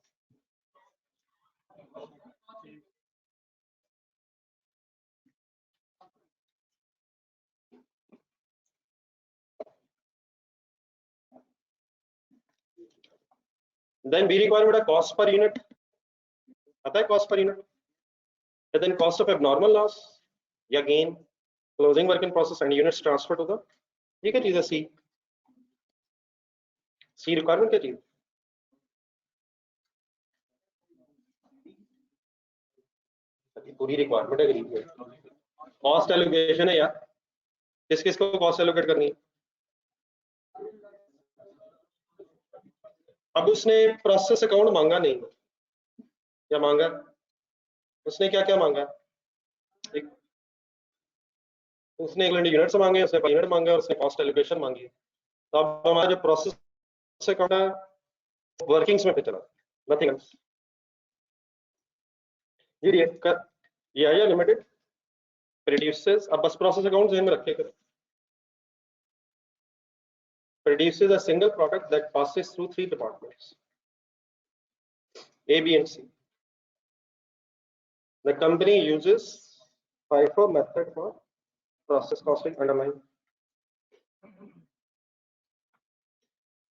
Speaker 1: देन बी रिक्वायरमेंट है कॉस्ट पर यूनिट, पता है cost per unit? Then cost of abnormal loss या gain, closing work in process and units transfer to the, ये क्या चीज है? सी, सी रिक्वायरमेंट क्या चीज? पूरी रिक्वायरमेंट है गरीब है। कॉस्ट एलोकेशन है यार, किस किस को कॉस्ट एलोकेट करनी है? अब उसने प्रोसेस अकाउंट मांगा नहीं, क्या मांगा? उसने क्या क्या मांगा? एक, उसने एक यूनिट्स मांगे, उसने यूनिट मांगा और उसने कॉस्ट एलोकेशन मांगी। तो अब हमारा जो प्रोसेस अकाउंट है वर्किंग्स में पे चला, नथिंग एल्स। ये लिमिटेड प्रोड्यूसेस, अब बस प्रोसेस अकाउंट ध्यान में रखे करें, produces a single product that passes through 3 departments, A, B, and C. The company uses FIFO method for process costing underlying.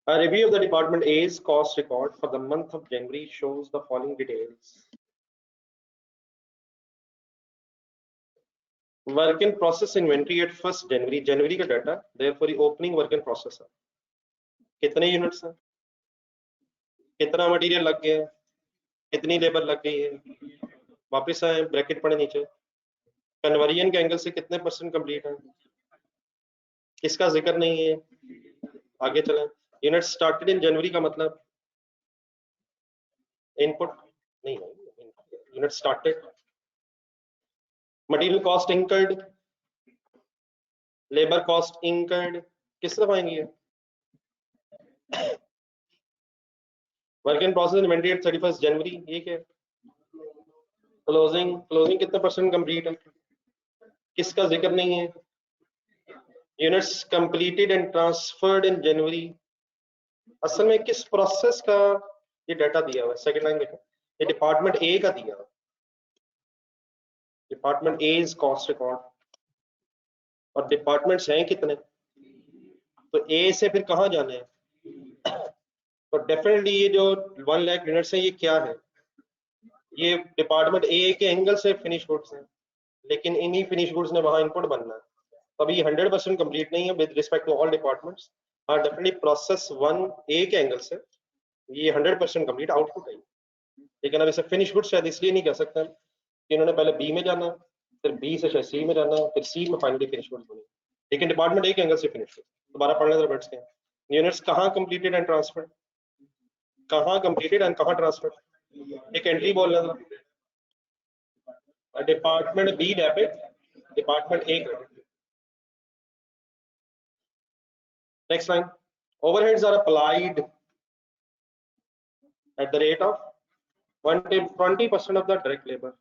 Speaker 1: A review of the department A's cost record for the month of January shows the following details. Work in process inventory at 1st January, January का data, therefore opening work in process है। कितने units हैं, कितना material लग गया, कितनी labour लग गई है, वापस आए ब्रैकेट पड़े नीचे, कन्वर्जन के एंगल से कितने परसेंट कंप्लीट है, किसका जिक्र नहीं है, आगे चलें। यूनिट स्टार्टेड इन जनवरी का मतलब इनपुट नहीं है, unit started, material cost incurred, labour cost incurred, किस तरफ आएंगी ये? Work in process inventory at 31 January, ये क्या है? क्लोजिंग, क्लोजिंग कितने परसेंट कंप्लीट है? किसका जिक्र नहीं है? Units completed and transferred in January, असल में किस प्रोसेस का ये डाटा दिया हुआ है? सेकंड लाइन देखो, ये डिपार्टमेंट ए का दिया हुआ है, department A is cost record, और डिपार्टमेंट्स हैं कितने? तो ए से फिर कहाँ जाने हैं? तो डेफिनेटली ये जो 1 लाख यूनिट्स हैं ये क्या है? ये डिपार्टमेंट ए के एंगल से फिनिश गुड्स हैं, लेकिन इन्हीं फिनिश गुड्स ने वहां इनपुट बनना है, तब ये 100% कंप्लीट नहीं है with respect to all departments. हाँ डेफिनेटली प्रोसेस 1 ए के एंगल से ये 100% कंप्लीट आउटपुट है, लेकिन अब इसे फिनिश गुड्स शायद इसलिए नहीं कह सकते कि इन्होंने पहले बी में जाना, फिर बी से शायद सी में जाना, फिर सी में फाइनली फिनिश गुड्स बनी, लेकिन डिपार्टमेंट ए के एंगल से फिनिश गुड्स। दोबारा पढ़ने जरा बैठते हैं, यूनिट्स कहाँ कंप्लीटेड एंड ट्रांसफर्ड, कहाँ कंप्लीटेड एंड कहाँ ट्रांसफर्ड? एक एंट्री बोल रहा था, department B debit, department A credit. Next line, overheads are applied at the rate of 20% of the direct labor।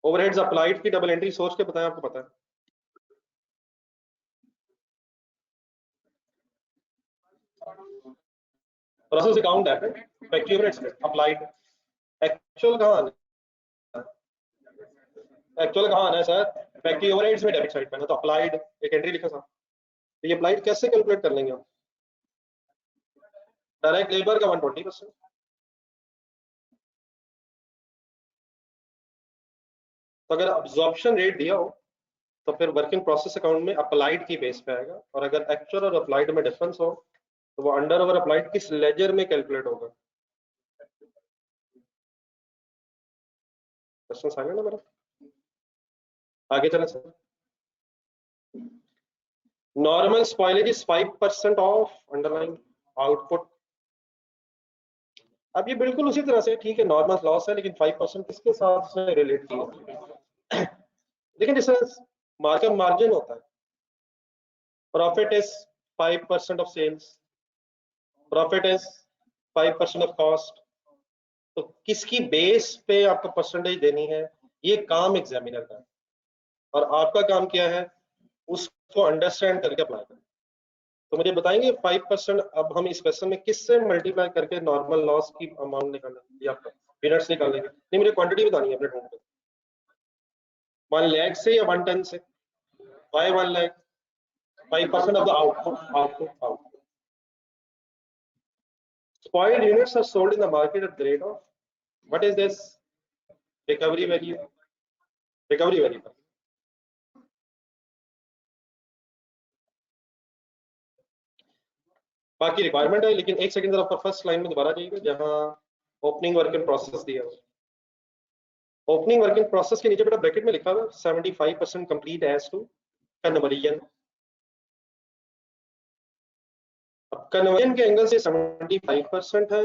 Speaker 1: overheads applied की डबल एंट्री सोच के बताएं, आपको पता है? Process account debit, factory overheads applied, actual कहाँ आना है? एक्चुअल कहाँ आना है सर? फैक्ट्री ओवरहेड्स में डेबिट साइड पे ना, तो अप्लाइड एक एंट्री लिखा था, तो ये अप्लाइड कैसे कैलकुलेट कर लेंगे हम? डायरेक्ट लेबर का 120%, तो अगर अब्जॉर्प्शन रेट दिया हो तो फिर वर्किंग प्रोसेस अकाउंट में अप्लाइड की बेस पे आएगा, और अगर एक्चुअल और अप्लाइड में डिफरेंस हो तो वो अंडर और अप्लाइड किस लेजर में कैलकुलेट होगा? क्वेश्चन आ गया ना मेरा? आगे चले sir. Normal spoilage is 5% of underline output. अब ये बिल्कुल उसी तरह से ठीक है, नॉर्मल लॉस है, लेकिन 5% किसके साथ से रिलेट किया? लेकिन जैसे मार्कअप मार्जिन होता है, profit is 5% of sales, profit is 5% of cost, तो किसकी बेस पे आपको परसेंटेज देनी है? ये काम एग्जामिनर का है, और आपका काम क्या है? उसको अंडरस्टैंड करके अप्लाई करना। तो मुझे बताएंगे 5% अब हम इस क्वेश्चन में किससे मल्टीप्लाई करके नॉर्मल लॉस की अमाउंट निकालेंगे या यूनिट्स निकालेंगे? नहीं, मुझे क्वांटिटी बतानी है अपने ढूंढ पे। 1 लाख से या 1 टन से? Y 1 lakh? 5% of the output. Spoiled units are sold in the market at the rate of, what is this? Recovery value. Recovery value. बाकी रिक्वायरमेंट है, लेकिन एक सेकंड जरा फर्स्ट लाइन में दोबारा जाइएगा जहां ओपनिंग वर्क इन प्रोसेस दिया है। ओपनिंग वर्क इन प्रोसेस के नीचे बेटा ब्रैकेट में लिखा हुआ 75% कंप्लीट एज टू कन्वर्जन। अब कन्वर्जन के एंगल से 75% है,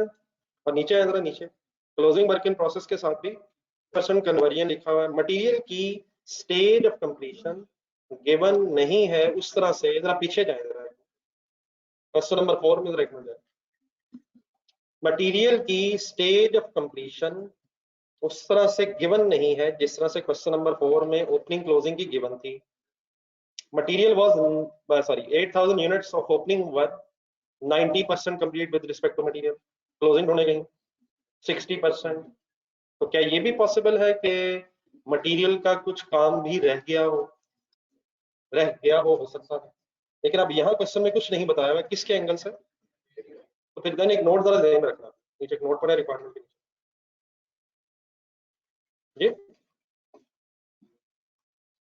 Speaker 1: और नीचे है जरा नीचे क्लोजिंग वर्क इन प्रोसेस के साथ भी % कन्वर्जन लिखा हुआ है। मटेरियल की स्टेज ऑफ कंप्लीशन गिवन नहीं है उस तरह से, जरा पीछे जाए जरा, क्वेश्चन नंबर 4 में जरा एक मिनट, मटेरियल की स्टेज ऑफ कंप्लीशन उस तरह से गिवन नहीं है जिस तरह से क्वेश्चन नंबर 4 में ओपनिंग क्लोजिंग की गिवन थी। Material was sorry 8000 units of opening were 90% complete with respect to material, closing ढूंढे गई 60%। तो क्या ये भी पॉसिबल है कि मटेरियल का कुछ काम भी रह गया हो सकता है, लेकिन अब यहाँ क्वेश्चन में कुछ नहीं बताया हुआ किसके एंगल से? तो फिर देन एक नोट जरा ध्यान में रखना, नीचे एक नोट पड़ा रिक्वायरमेंट के नीचे जी।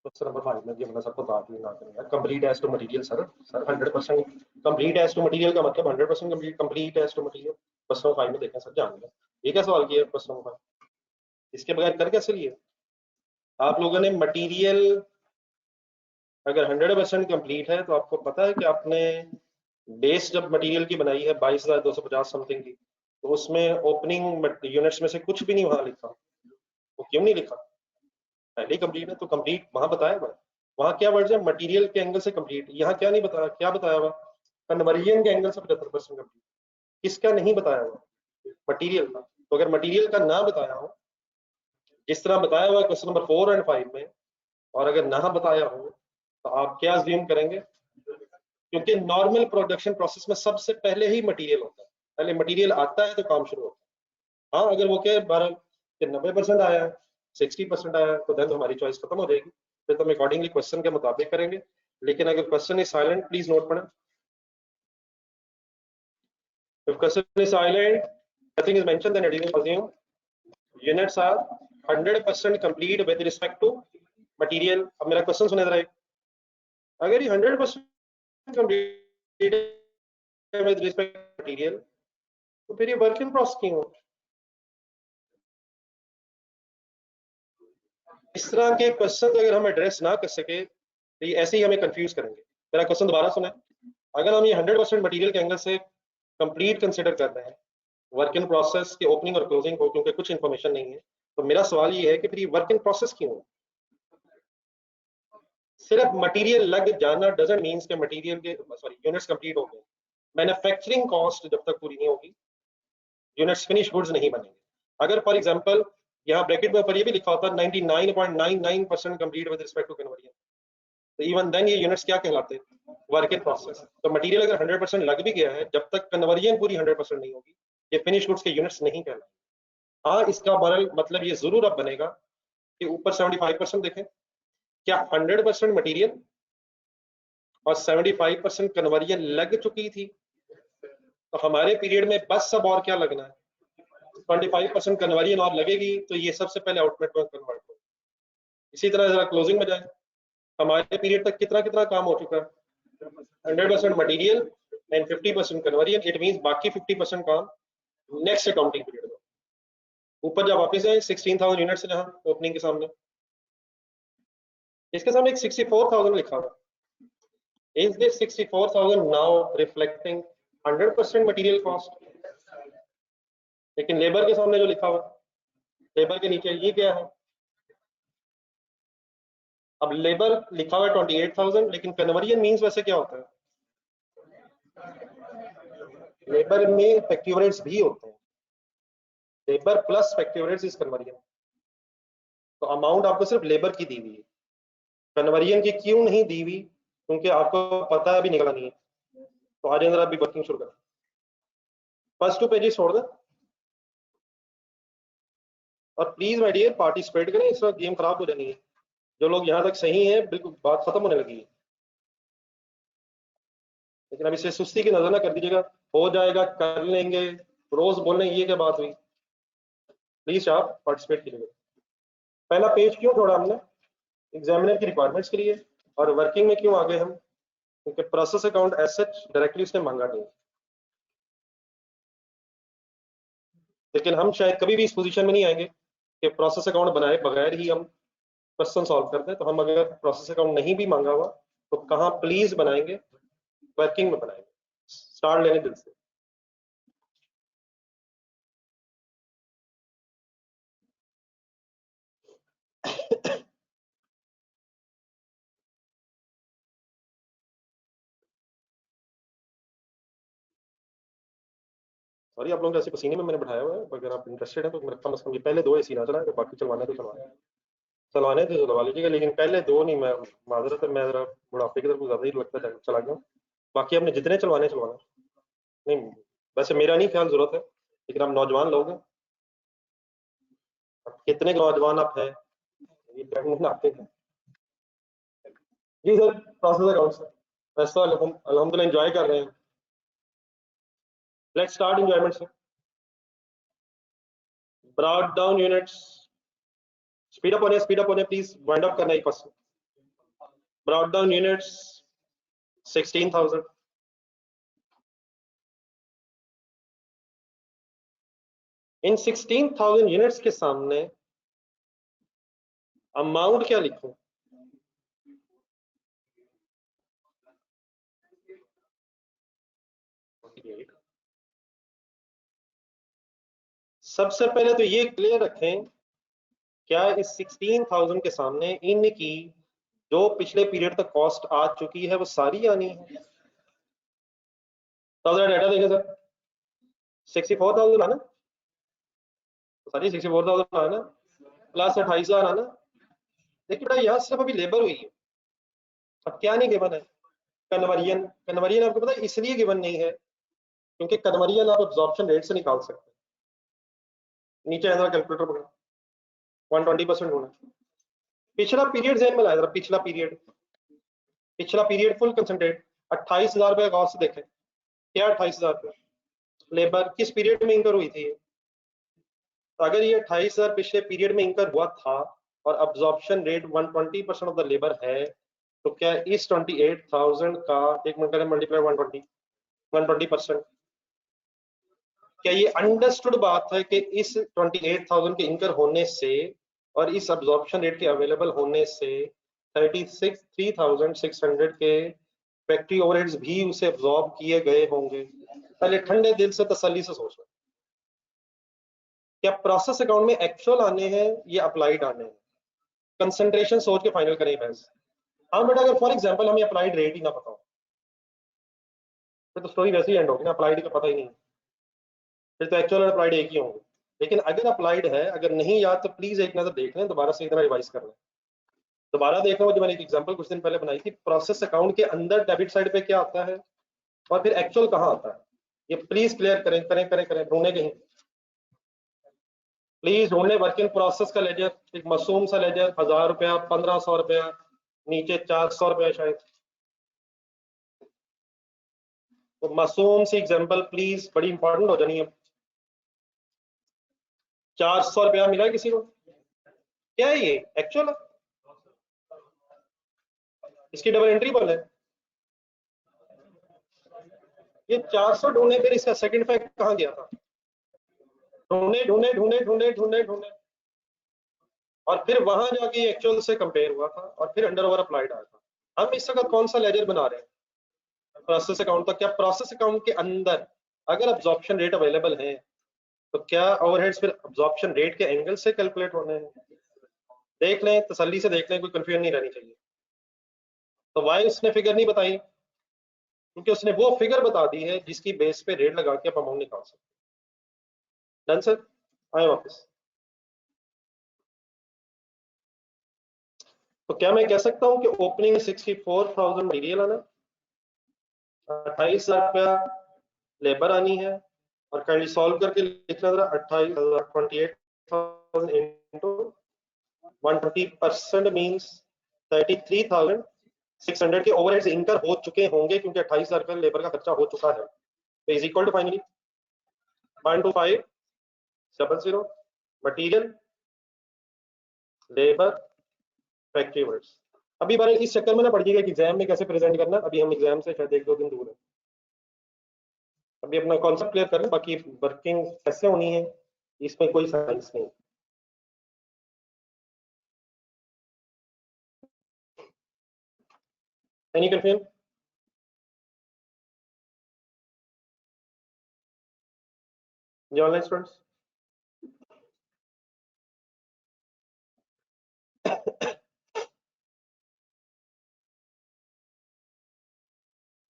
Speaker 1: क्वेश्चन नंबर 5 में ये मतलब सबको बात ही ना करें, complete as to material sir 100% complete as to material का मतलब 100% complete as to material. Question 5 में देखें सर, जान लें ये क्या सवाल किया क्वेश्चन नंबर 5, इसके बगैर कर कैसे लिए आप लोगों ने? मटेरियल अगर 100% कंप्लीट है तो आपको पता है कि आपने बेस जब मटेरियल की बनाई है 22,250 समथिंग की, तो उसमें ओपनिंग यूनिट्स में से कुछ भी नहीं वहां लिखा, क्यों नहीं लिखा? पहले कंप्लीट है तो कंप्लीट वहां बताया हुआ है। वहां क्या वर्ड है? मटेरियल के एंगल से कंप्लीट। यहाँ क्या नहीं बताया? क्या बताया हुआ? कन्वर्जन के एंगल से 75% कंप्लीट। किसका नहीं बताया हुआ? मटेरियल का। तो अगर मटेरियल का ना बताया हो, जिस तरह बताया हुआ क्वेश्चन नंबर 4 और 5 में, और अगर ना बताया हो तो आप क्या अज्यूम करेंगे? क्योंकि नॉर्मल प्रोडक्शन प्रोसेस में सबसे पहले ही मटेरियल होता है, पहले मटेरियल आता है तो काम शुरू होता है। हाँ, अगर वो क्या 90% आया है, 60% आया है, तो देन तो हमारी चॉइस खत्म हो जाएगी, फिर तो हम अकॉर्डिंगली क्वेश्चन के मुताबिक करेंगे। लेकिन अगर question is silent, please note पढ़ें। If question is silent, nothing is mentioned, then it is assume units are 100% complete with respect to material। अब मेरा क्वेश्चन सुने जरा। अगर ये 100% complete है with respect to material, तो फिर ये वर्क इन प्रोसेस क्यों हो? इस तरह के क्वेश्चन अगर हम एड्रेस ना कर सके तो ये ऐसे ही हमें कंफ्यूज करेंगे। मेरा क्वेश्चन दोबारा सुना। अगर हम ये 100% मटेरियल के एंगल से कंप्लीट कंसिडर कर रहे हैं वर्क इन प्रोसेस के ओपनिंग और क्लोजिंग को, क्योंकि कुछ इंफॉर्मेशन नहीं है, तो मेरा सवाल ये है कि फिर ये वर्क इन प्रोसेस क्यों? सिर्फ मटेरियल लग जाना डजंट मींस कि मटेरियल के यूनिट्स कंप्लीट हो गए। मैन्युफैक्चरिंग कॉस्ट जब तक पूरी नहीं होगी, यूनिट्स फिनिश गुड्स नहीं बनेंगे। अगर फॉर एग्जांपल यहाँ ब्रैकेट में ऊपर ये भी लिखा होता है 99.99% complete with respect to conversion, तो इवन देन ये यूनिट्स क्या कहलाते हैं? Work in process. तो मटेरियल अगर 100% लग भी गया है, जब तक कन्वर्जन पूरी 100% नहीं होगी, ये फिनिश गुड्स के यूनिट्स नहीं कहलाते। हाँ, इसका मतलब ये जरूर अब बनेगा कि ऊपर 75% देखें, क्या 100% मटेरियल और 75% कन्वर्जन लग चुकी थी? तो हमारे पीरियड में बस सब और क्या लगना है? 25% कन्वर्जन और लगेगी, तो ये सबसे पहले आउटपुट में कन्वर्ट हो। इसी तरह जरा क्लोजिंग में जाए, हमारे पीरियड तक कितना कितना काम हो चुका है? 100% material and 50% conversion. It means बाकी 50% काम नेक्स्ट अकाउंटिंग पीरियड में। ऊपर जब वापस आए 16,000 यूनिट्स जहां ओपनिंग के सामने, इसके सामने एक 64,000 लिखा हुआ। Is this 64,000 now reflecting 100% material cost? लेकिन लेबर के सामने जो लिखा हुआ, लेबर के नीचे ये क्या है? अब लेबर लिखा हुआ है 28,000, लेकिन कन्वर्जन मींस वैसे क्या होता है? लेबर में फैक्ट्री ओवरहेड्स भी होते हैं। Labour plus factory overheads is conversion. तो अमाउंट आपको सिर्फ लेबर की दी हुई है, कन्वर्जन की क्यों नहीं दी हुई? क्योंकि आपको पता है अभी निकला नहीं है। तो आज अंदर अभी वर्किंग शुरू करें। फर्स्ट 2 पेजेस छोड़ दें और प्लीज माय डियर पार्टिसिपेट करें, इस वक्त गेम खराब हो जानी है। जो लोग यहाँ तक सही हैं, बिल्कुल बात खत्म होने लगी है, लेकिन अब इसे सुस्ती की नजर ना कर दीजिएगा। हो जाएगा, कर लेंगे, रोज बोलने ये क्या बात हुई? प्लीज आप पार्टिसिपेट कीजिएगा। पहला पेज क्यों छोड़ा हमने? एग्जामिनर की रिक्वायरमेंट्स के लिए। और वर्किंग में क्यों आ गए हम? क्योंकि process account as such directly उसने मांगा नहीं। लेकिन हम शायद कभी भी इस पोजीशन में नहीं आएंगे कि प्रोसेस अकाउंट बनाए बगैर ही हम क्वेश्चन सॉल्व करते हैं। तो हम अगर प्रोसेस अकाउंट नहीं भी मांगा हुआ तो कहाँ प्लीज बनाएंगे? वर्किंग में बनाएंगे। स्टार्ट लेने दिल से। सॉरी आप लोग ऐसे पसीने में मैंने बैठाया हुआ है, अगर आप इंटरेस्टेड हैं तो मेरे कम से कम ये पहले 2 एसी ना चलाएं, बाकी चलवाने तो चलवाएं, चलवाने तो चलवा लीजिएगा, लेकिन पहले 2 नहीं। मैं माजरत है, मैं जरा बुढ़ापे की तरफ को ज्यादा ही लगता है चला गया। बाकी आपने जितने चलवाने चलवाना। नहीं, वैसे मेरा नहीं ख्याल जरूरत है, लेकिन आप नौजवान लोग हैं, कितने नौजवान आप हैं ये डिपेंड आपके हैं। जी सर, प्रोसेस अकाउंट सर, वैसे तो अल्हम्दुलिल्लाह एंजॉय कर रहे हैं। Let's start enjoyment sir. Brought down units, speed up होने प्लीज, वाइंड अप करना एक क्वेश्चन। Brought down units 16,000। इन 16,000 यूनिट्स के सामने अमाउंट क्या लिखूं? सबसे पहले तो ये क्लियर रखें क्या इस 16,000 के सामने इनकी जो पिछले पीरियड तक कॉस्ट आ चुकी है वो सारी आनी है? तो डाटा देखें सर, 64,000 आना, सारी 64,000 आना प्लस 28,000 आना। देखिए बेटा यहाँ सिर्फ अभी लेबर हुई है, अब क्या नहीं गिवन है? कन्वर्जन। कन्वर्जन आपको पता है इसलिए गिवन नहीं है क्योंकि कन्वर्जन आप अब्जॉर्प्शन रेट से निकाल सकते हैं। नीचे आना कैलकुलेटर पकड़ा, 120% होना। पिछला पीरियड ज़हन में लाया जरा, पिछला पीरियड फुल कंसंट्रेट 28,000 रुपये कॉस्ट देखें। क्या 28,000 रुपये लेबर किस पीरियड में इंकर हुई थी? तो अगर ये 28,000 पिछले पीरियड में इंकर हुआ था और absorption rate 120% of the labour है, तो क्या इस 28,000 का एक मिनट करें मल्टीप्लाई 120%, क्या ये अंडरस्टूड बात है कि इस 28,000 के इंकर होने से और इस अब्जॉर्प्शन रेट के अवेलेबल होने से 3,600 के फैक्ट्री ओवरहेड्स भी उसे अब्जॉर्ब किए गए होंगे? पहले ठंडे दिल से तसल्ली से सोचना, क्या प्रोसेस अकाउंट में एक्चुअल आने हैं या अप्लाइड आने हैं? कंसंट्रेशन सोच के फाइनल करें बस। हाँ बेटा, अगर फॉर एग्जांपल हमें अप्लाइड रेट ही ना पता हो फिर तो स्टोरी वैसे ही एंड होगी ना, अप्लाइड का पता ही नहीं, फिर तो एक्चुअल और अप्लाइड एक ही होंगे। लेकिन अगर अप्लाइड है, अगर नहीं याद तो प्लीज एक नजर देख लें, दोबारा से इतना रिवाइज कर लें। दोबारा देखना, वो जो मैंने एक एग्जांपल कुछ दिन पहले बनाई थी, प्रोसेस अकाउंट के अंदर डेबिट साइड पे क्या आता है और फिर एक्चुअल कहाँ आता है, ये प्लीज क्लियर करें करें करें करें, ढूंढने कहीं प्लीज ढूंढने। वर्क इन प्रोसेस का लेजर, एक मासूम सा लेजर, 1,000 रुपया, 1,500 रुपया, नीचे 400 रुपया शायद। तो मासूम सी एग्जांपल प्लीज, बड़ी इंपॉर्टेंट हो जानी है। 400 रुपया मिला है किसी को? क्या है ये एक्चुअल है? इसकी डबल एंट्री बोल है। ये 400 ढूंढने, फिर इसका सेकंड फैक्ट कहाँ गया था? ढूंढे ढूंढे ढूंढे ढूंढे ढूंढे ढूंढे और फिर वहां जाके एक्चुअल से कंपेयर हुआ था और फिर अंडर ओवर अप्लाइड आया था। हम इस वक्त कौन सा लेजर बना रहे हैं? Process account. तो क्या प्रोसेस अकाउंट के अंदर अगर अब्जॉर्प्शन रेट अवेलेबल है तो क्या ओवरहेड्स फिर अब्जॉर्प्शन रेट के एंगल से कैलकुलेट होने हैं? देख लें, तसल्ली से देख लें, कोई कंफ्यूजन नहीं रहनी चाहिए। तो वाई उसने फिगर नहीं बताई क्योंकि उसने वो फिगर बता दी है जिसकी बेस पे रेट लगा के आप अमाउंट निकाल सकते। डन सर, आए वापस। तो क्या मैं कह सकता हूं कि ओपनिंग 64,000 मटीरियल आना, 28,000 रुपया लेबर आनी है, और काइंडली सॉल्व करके लिखना जरा, 28,000 इंटू 120% मींस 33,600 के ओवरहेड्स इनकर हो चुके होंगे क्योंकि 28,000 रुपये लेबर का खर्चा हो चुका है। तो is equal to finally 12500 material labour factory overheads. अभी बारे इस चक्कर में ना पड़ जाएगा कि एग्जाम में कैसे प्रेजेंट करना, अभी हम एग्जाम से शायद 1-2 दिन दूर है। अभी अपना कॉन्सेप्ट क्लियर कर लें, बाकी वर्किंग कैसे होनी है इसमें कोई साइंस नहीं। Any confusion? जी ऑनलाइन स्टूडेंट्स,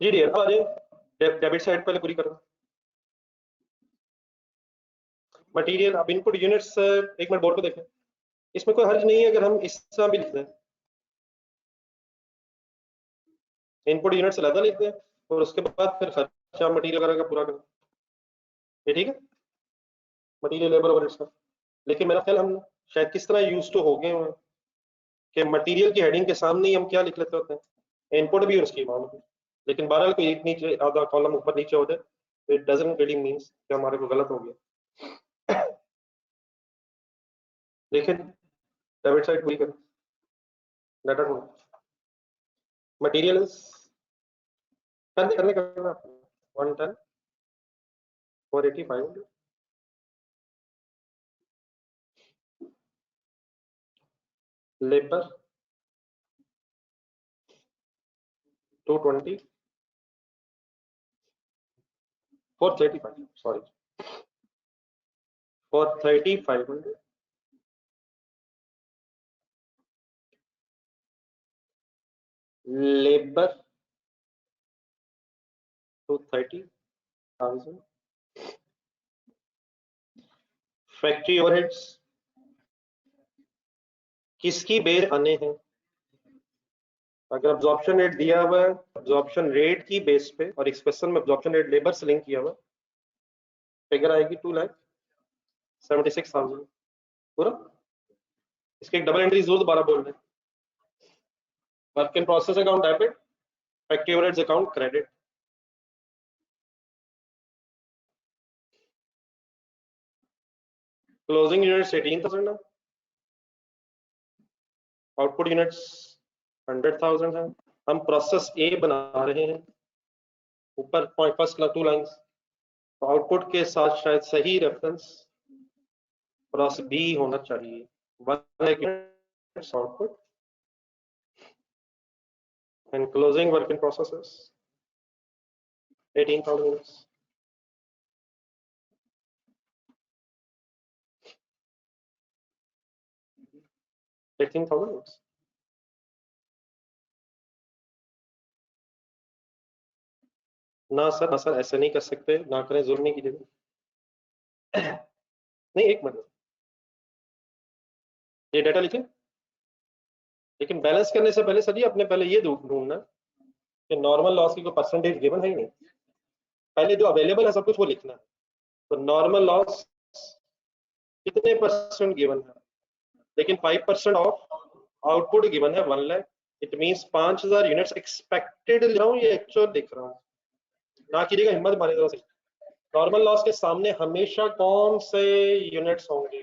Speaker 1: जी डियर आ जाए। डेबिट साइड पहले पूरी करो। मटेरियल, अब इनपुट यूनिट्स, एक मिनट बोर्ड को देखें, इसमें कोई हर्ज नहीं है अगर हम इस तरह भी लिख दें, इनपुट यूनिट्स अलग लिख दें और उसके बाद फिर खर्चा मटेरियल वगैरह का पूरा करें। ये ठीक है, मटेरियल लेबर ओवरहेड्स का। लेकिन मेरा ख्याल हम शायद किस तरह यूज टू हो गए हैं कि मटेरियल की हेडिंग के सामने ही हम क्या लिख लेते होते हैं, इनपुट भी और उसकी अमाउंट भी। लेकिन बहरहाल कोई एक नीचे आधा कॉलम ऊपर नीचे हो जाए तो इट डजंट रियली मींस कि हमारे को गलत हो गया। लेकिन डेबिट साइड पूरी करें, डाटा मटेरियल करने करना 110 485 labour 220 435 sorry 43500 labour to 30,000, factory overheads किसकी बेस आने हैं? अगर अब्जॉर्प्शन रेट दिया हुआ है अब्जॉर्प्शन रेट की बेस पे और एक्सप्रेशन में अब्जॉर्प्शन रेट लेबर से लिंक किया हुआ, फिगर आएगी 2,76,000 पूरा। इसके एक डबल एंट्री जरूर दोबारा बोल रहे हैं। Work in process account debit, factory overheads account credit. Closing units 18,000 है, आउटपुट यूनिट्स 100,000 है। हम प्रोसेस ए बना रहे हैं, ऊपर फर्स्ट 2 लाइंस, आउटपुट के साथ शायद सही रेफरेंस प्रोसेस बी होना चाहिए। Output and closing work in processes 18,000 units. ना सर ऐसे नहीं कर सकते, ना करें, जुल्म नहीं कीजिएगा। नहीं एक मिनट, ये डाटा लिखे, लेकिन बैलेंस करने से पहले सर अपने पहले ये ढूंढना कि नॉर्मल लॉस की कोई परसेंटेज गिवन है ही नहीं। पहले जो अवेलेबल है सब कुछ वो लिखना है। तो नॉर्मल लॉस कितने परसेंट गिवन है, लेकिन 5% ऑफ आउटपुट गिवन है 1 lakh. It means 5,000 units expected लिख रहा हूँ, ये एक्चुअल लिख रहा हूँ, ना कीजिएगा हिम्मत मारे जरा से। नॉर्मल लॉस के सामने हमेशा कौन से यूनिट्स होंगे?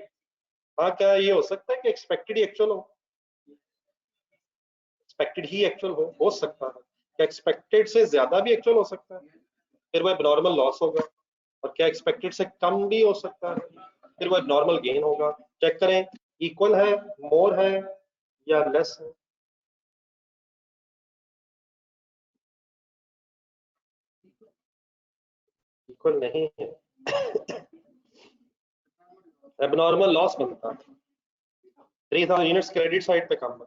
Speaker 1: हाँ, क्या ये हो सकता है कि एक्सपेक्टेड ही एक्चुअल हो? एक्सपेक्टेड ही एक्चुअल हो सकता है। क्या एक्सपेक्टेड से ज्यादा भी एक्चुअल हो सकता है? फिर वह नॉर्मल लॉस होगा। और क्या एक्सपेक्टेड से कम भी हो सकता है? फिर वह नॉर्मल गेन होगा। चेक करें, इक्वल है, मोर है या लेस है? इक्वल नहीं है। एबनॉर्मल लॉस बनता है। 3,000 यूनिट्स क्रेडिट साइड पे कम है।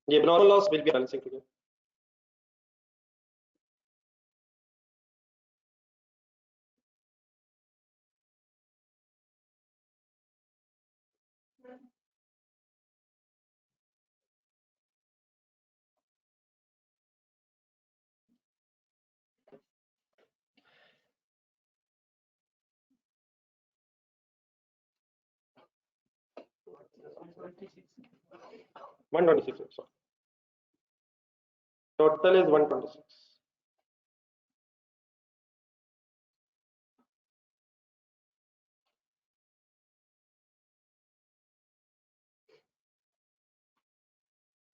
Speaker 1: ये abnormal loss will be balancing figure. Total is 126.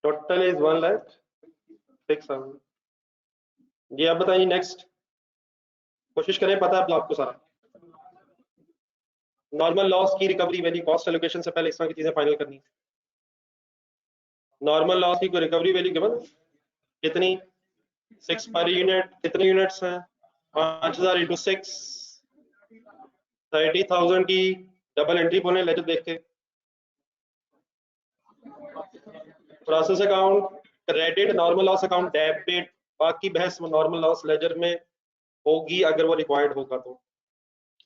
Speaker 1: Total is 1,06,000. जी आप बताइए नेक्स्ट। कोशिश करें, पता है आपको सारा। नॉर्मल लॉस की रिकवरी वैल्यू कॉस्ट एलोकेशन से पहले इस तरह की चीजें फाइनल करनी। नॉर्मल लॉस की कोई रिकवरी वैल्यू गिवन कितनी? 6 पर यूनिट। कितने यूनिट्स हैं? 5,000 इंटू 6, 30,000 की डबल एंट्री बोले लेजर देख के। Process account credit, normal loss account debit. बाकी बहस नॉर्मल लॉस लेजर में होगी अगर वो रिक्वायर्ड होगा तो,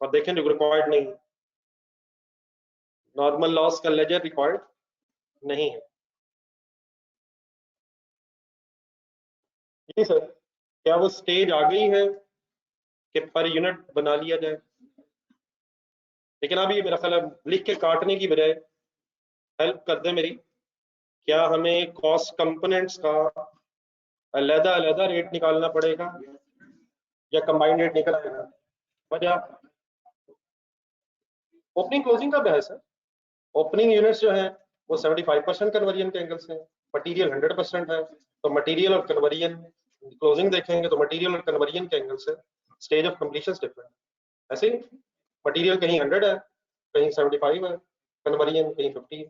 Speaker 1: और देखें जो रिक्वायर्ड नहीं, नॉर्मल लॉस का लेजर रिक्वायर्ड नहीं है। जी सर, क्या वो स्टेज आ गई है कि पर यूनिट बना लिया जाए? लेकिन अब ये मेरा ख्याल है लिख के काटने की बजाय हेल्प कर दे मेरी, क्या हमें कॉस्ट कंपोनेंट्स का अलग अलग रेट निकालना पड़ेगा या कंबाइंड रेट निकल आएगा? वजह ओपनिंग क्लोजिंग का बहस है। ओपनिंग यूनिट्स जो है वो 75% कन्वर्जन के एंगल से, मटेरियल 100% है, तो मटेरियल और कन्वर्जन क्लोजिंग देखेंगे तो मटेरियल और कन्वर्जन के एंगल से स्टेज ऑफ कंप्लीशन डिफरेंट। ऐसे ही मटेरियल कहीं 100 है, कहीं 75 है, कन्वर्जन कहीं 50 है।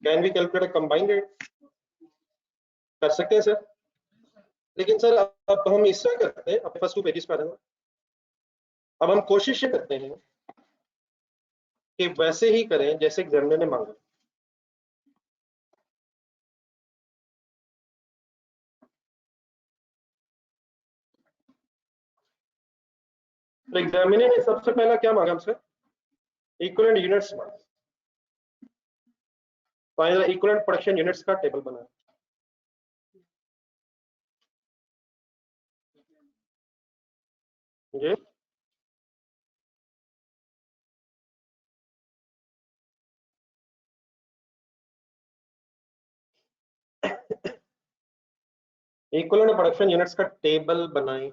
Speaker 1: Can we calculate a combined rate? कर सकते हैं सर, लेकिन सर अब हम इस तरह करते हैं, अपने फर्स्ट 2 पेजेस पर अब हम कोशिश ये करते हैं कि वैसे ही करें जैसे एग्जामिनर ने मांगा। तो एग्जामिनर ने सबसे पहला क्या मांगा हमसे, इक्विवेलेंट यूनिट्स मांगा। तो इक्विवेलेंट प्रोडक्शन यूनिट्स का टेबल बना। ये इक्विवेलेंट प्रोडक्शन यूनिट्स का टेबल बनाए।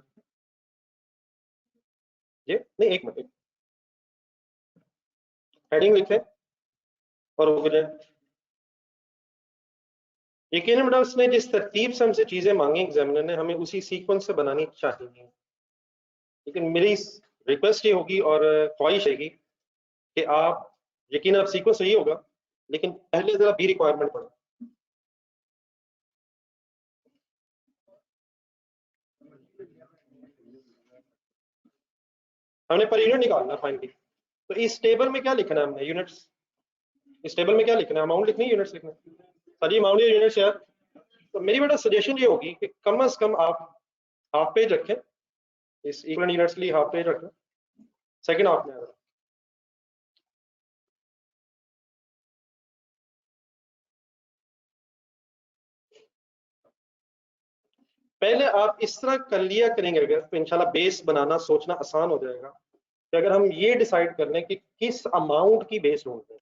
Speaker 1: ये नहीं, एक मिनट, हेडिंग लिखे और हो जाए। यकीनन बेटा उसने जिस तरतीब से हमसे चीजें मांगी एग्जामिनर ने, हमें उसी सीक्वेंस से बनानी चाहिए। लेकिन मेरी रिक्वेस्ट ये होगी और ख्वाहिश रहेगी कि आप, यकीन आप सीक्वेंस सही होगा, लेकिन पहले जरा बी रिक्वायरमेंट पढ़ो। हमने पर यूनिट निकालना फाइनली। तो इस टेबल में क्या लिखना है हमने, यूनिट्स। इस टेबल में क्या लिखना है, अमाउंट लिखनी है, यूनिट्स लिखना है। सारी अमाउंट या यूनिट्स यार। तो मेरी बेटा सजेशन ये होगी कि कम से कम आप हाफ पेज रखें, इस इक्विवेलेंट यूनिट्स के लिए हाफ पेज रखें सेकंड हाफ में। पहले आप इस तरह कर लिया करेंगे अगर, तो इंशाल्लाह बेस बनाना सोचना आसान हो जाएगा। कि अगर हम ये डिसाइड कर लें कि किस अमाउंट की बेस ढूंढ रहे हैं,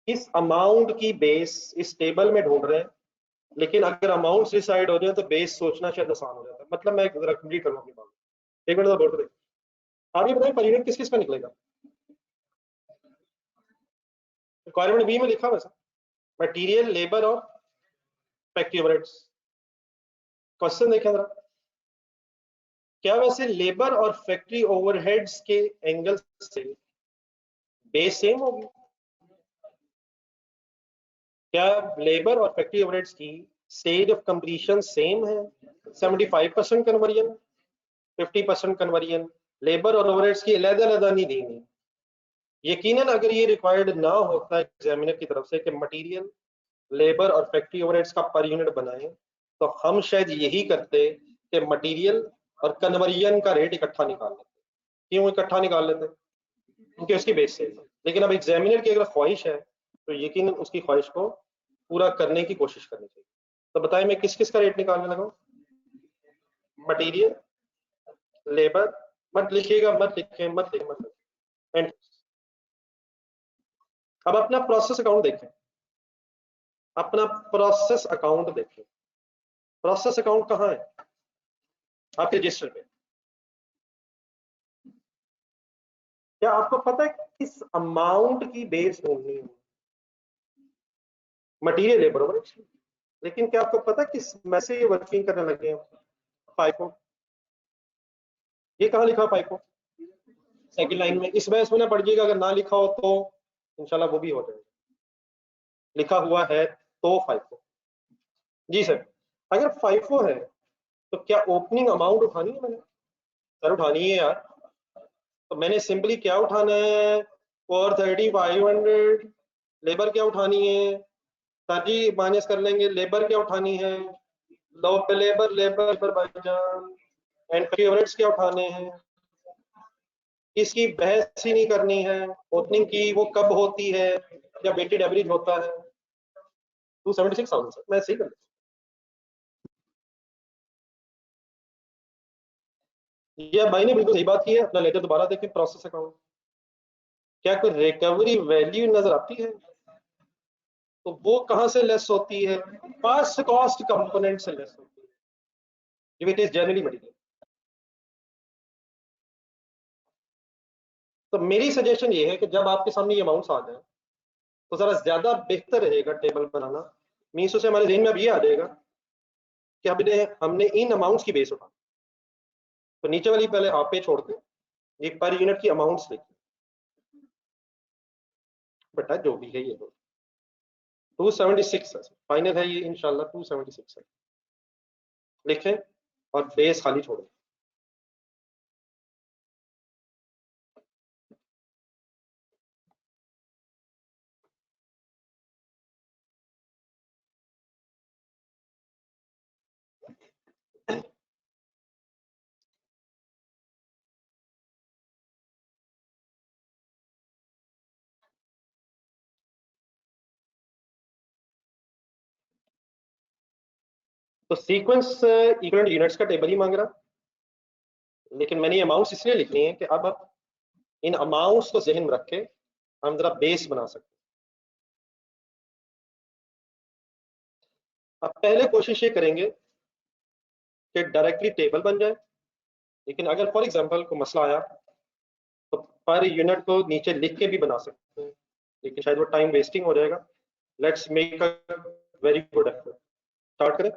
Speaker 1: किस अमाउंट की बेस इस टेबल में ढूंढ रहे हैं, लेकिन अगर अमाउंट डिसाइड हो जाए तो बेस सोचना शायद आसान हो जाता है। मतलब मैं जरा कंप्लीट करूँ अपनी बात, एक मिनट बोल रहे। आप ये बताइए पर यूनिट किस किस का निकलेगा। रिक्वायरमेंट बी में लिखा हुआ मटेरियल, लेबर और फैक्ट्री ओवरहेड्स। क्वेश्चन देखें जरा, क्या वैसे लेबर और फैक्ट्री ओवरहेड्स के एंगल से बेस सेम होगी? क्या लेबर और फैक्ट्री ओवरहेड्स की स्टेज ऑफ कंप्लीशन सेम है? 75% कन्वर्जन, 50% कन्वर्जन, लेबर और ओवरहेड्स की अलग-अलग नहीं देंगे। यकीनन अगर ये रिक्वायर्ड ना होता एग्जामिनर की तरफ से कि मटेरियल, लेबर और फैक्ट्री ओवरहेड्स का पर यूनिट बनाएं, तो हम शायद यही करते कि मटेरियल और कन्वर्जन का रेट इकट्ठा निकाल लेते। क्यों इकट्ठा निकाल लेते? क्योंकि उसकी बेस सेम है। लेकिन अब एग्जामिनर की अगर ख्वाहिश है तो यकीनन उसकी ख्वाहिश को पूरा करने की कोशिश करनी चाहिए। तो बताएं मैं किस किस का रेट निकालने लगा। मटेरियल, लेबर, मत लिखिएगा, मत लिखें, मत लिखें, मत लिखें। अब अपना प्रोसेस अकाउंट देखें, अपना प्रोसेस अकाउंट देखें। प्रोसेस अकाउंट कहाँ है? आपके रजिस्टर पे। क्या आपको पता है किस अमाउंट की बेस ढूंढनी है? मटेरियल है बराबर, लेकिन क्या आपको पता है किस में से ये वर्किंग करने लगे हैं? फाइको। ये कहाँ लिखा फाइको? सेकंड लाइन में। इस बहस में ना पड़ जाएगा, अगर ना लिखा हो तो इंशाल्लाह वो भी हो जाएगा। लिखा हुआ है तो फाइको। जी सर। अगर फाइफो है तो क्या ओपनिंग अमाउंट उठानी है मैंने? सर उठानी है यार। तो मैंने सिंपली क्या उठाना है, 4,3500। लेबर क्या उठानी है? सर जी माइनस कर लेंगे, लेबर क्या उठानी है? लो पे लेबर, लेबर लेबर भाईजान। एंड फेवरेट्स क्या उठाने हैं? इसकी बहस ही नहीं करनी है। ओपनिंग की वो कब होती है, जब वेटेड एवरेज होता है। 276,000 सर, मैं सही कर लेता हूँ। ये भाई ने बिल्कुल सही बात की है। अपना लेटर दोबारा देखें, प्रोसेस अकाउंट। क्या कोई रिकवरी वैल्यू नजर आती है? तो वो कहां से लेस होती है? पास्ट कॉस्ट कंपोनेंट से लेस होती है, इट इज जनरली मटेरियल। तो मेरी सजेशन ये है कि जब आपके सामने ये अमाउंट्स आ जाए तो जरा ज्यादा बेहतर रहेगा टेबल बनाना। मीन्स से हमारे जहन में अब ये आ जाएगा कि हमने हमने इन अमाउंट्स की बेस उठा। तो नीचे वाली पहले हाफ पे छोड़ के ये पर यूनिट की अमाउंट्स लिखी। बेटा जो भी है ये 276 है फाइनल है, ये इंशाल्लाह 276 है। लिखें और बेस खाली छोड़ें। तो सीक्वेंस इक्विवेलेंट यूनिट्स का टेबल ही मांग रहा, लेकिन मैंने अमाउंट्स इसलिए लिखनी है कि अब इन अमाउंट्स को जहन में रख के हम जरा बेस बना सकते हैं। अब पहले कोशिश ये करेंगे कि डायरेक्टली टेबल बन जाए, लेकिन अगर फॉर एग्जांपल को मसला आया तो पर यूनिट को नीचे लिख के भी बना सकते हैं, लेकिन शायद वो टाइम वेस्टिंग हो जाएगा। Let's make a very good effort. Start करें।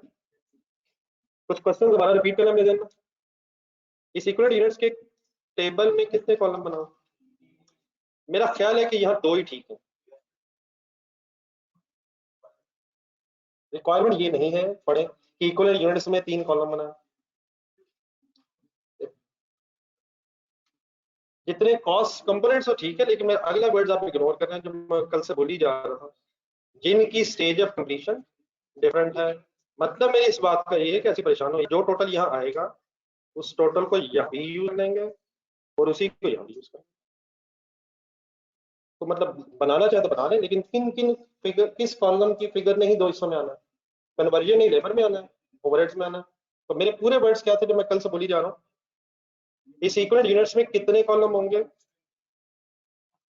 Speaker 1: कुछ क्वेश्चन दोबारा रिपीट करना मेरे ध्यान में। इस इक्विवेलेंट यूनिट्स के टेबल में कितने कॉलम बनाओ? मेरा ख्याल है कि यहाँ दो ही ठीक है। रिक्वायरमेंट ये नहीं है पढ़े कि इक्विवेलेंट यूनिट्स में 3 कॉलम बनाए। जितने कॉस्ट कंपोनेंट्स हो ठीक है, लेकिन मैं अगला वर्ड्स आप इग्नोर कर रहे हैं जो मैं कल से बोली जा रहा था, जिनकी स्टेज ऑफ कंप्लीशन डिफरेंट है। मतलब मेरी इस बात का ये है कि ऐसी परेशान हो, जो टोटल यहाँ आएगा उस टोटल को यहाँ भी यूज लेंगे और उसी को यहाँ भी यूज करेंगे। तो मतलब बनाना चाहे तो बना लें, लेकिन किन किन फिगर, किस कॉलम की फिगर नहीं दो हिस्सों में आना है, कन्वर्जन नहीं लेबर में आना है, ओवरहेड्स में आना है। तो मेरे पूरे वर्ड्स क्या थे जो मैं कल से बोली जा रहा हूँ, इस इक्विवेलेंट यूनिट्स में कितने कॉलम होंगे,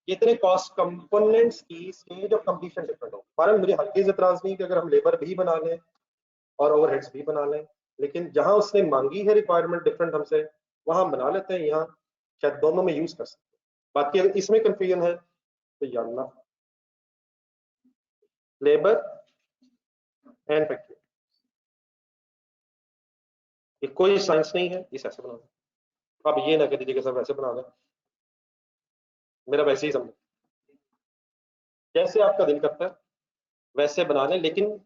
Speaker 1: कितने कॉस्ट कंपोनेंट्स की स्टेज ऑफ कंप्लीशन डिफरेंट हो। फॉरन मुझे हल्की से इतराज नहीं कि अगर हम लेबर भी बना लें और ओवरहेड्स भी बना लें, लेकिन जहां उसने मांगी है रिक्वायरमेंट डिफरेंट हमसे, वहां हम बना लेते हैं, यहाँ शायद दोनों में यूज कर सकते हैं। बाकी अगर इसमें कंफ्यूजन है तो याल्ला, लेबर एंड फैक्ट्री, ये कोई साइंस नहीं है, इस ऐसे बना दो। अब ये ना कह दीजिए कि सब वैसे बना दें, मेरा वैसे ही समझ, जैसे आपका दिल करता है वैसे बना लें, लेकिन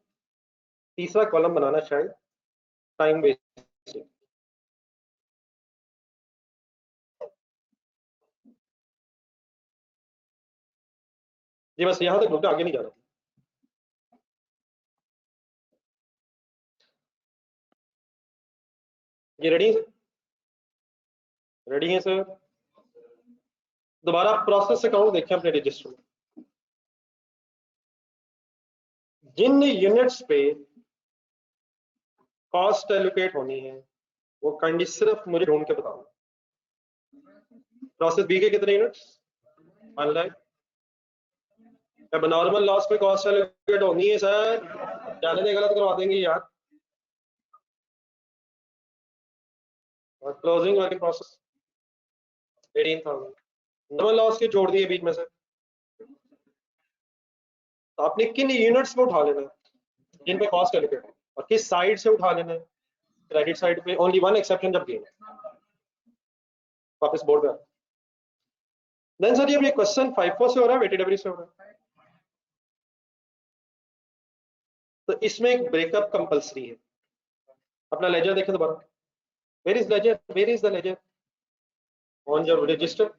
Speaker 1: तीसरा कॉलम बनाना शायद टाइम वेस्ट। जी बस यहां तक रुका, आगे नहीं जा रहा। ये रेडी है? रेडी है सर? दोबारा प्रोसेस अकाउंट देखें अपने रजिस्टर में, जिन यूनिट्स पे कॉस्ट एलोकेट होनी है वो काइंडली सिर्फ मुझे ढूंढ के बताओ। प्रोसेस बी के कितने यूनिट्स? 1 लाख। अब नॉर्मल लॉस पे कॉस्ट एलोकेट होनी है सर, जाने दे, गलत करवा देंगे यार। और closing work in process 18,000, normal loss के छोड़ दिए बीच में से। तो आपने किन यूनिट्स पे उठा लेना है जिन पे कॉस्ट एलोकेट है, और किस साइड से उठा लेना है? क्रेडिट साइड पे। ओनली वन एक्सेप्शन जब गेन। वापस बोर्ड पे। देन सर ये क्वेश्चन 5 से हो रहा है, वेटेड एवरेज से हो रहा है, तो इसमें एक ब्रेकअप कंपलसरी है। अपना लेजर देखें दोबारा। Where is ledger, where is the ledger on your register.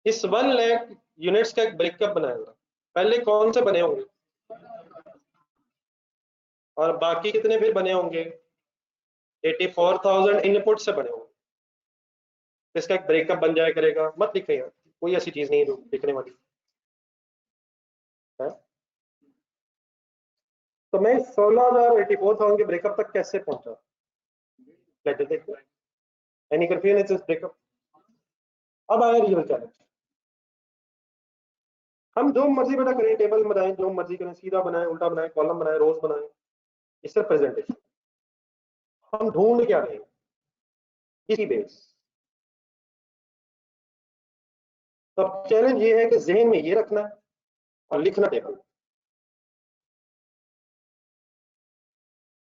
Speaker 1: इस 1 लाख यूनिट्स का एक ब्रेकअप बनाएगा। पहले कौन से बने होंगे और बाकी कितने फिर बने होंगे? 84,000 इनपुट से बने होंगे। इसका एक ब्रेकअप बन जाया करेगा। मत लिखे यार, कोई ऐसी चीज नहीं है लिखने वाली है। तो मैं 16,000 84,000 के ब्रेकअप तक कैसे पहुंचा? लेटर देखते हैं। Any confusion is this breakup? अब आया रियल चैलेंज। हम जो मर्जी बेटा करें, टेबल बनाएं, जो मर्जी करें, सीधा बनाएं, उल्टा बनाएं, कॉलम बनाएं, रोज बनाएं, इस तरह प्रेजेंटेशन। हम ढूंढ क्या रहे हैं, किसी बेस। तो अब चैलेंज ये है कि जहन में ये रखना है और लिखना टेबल।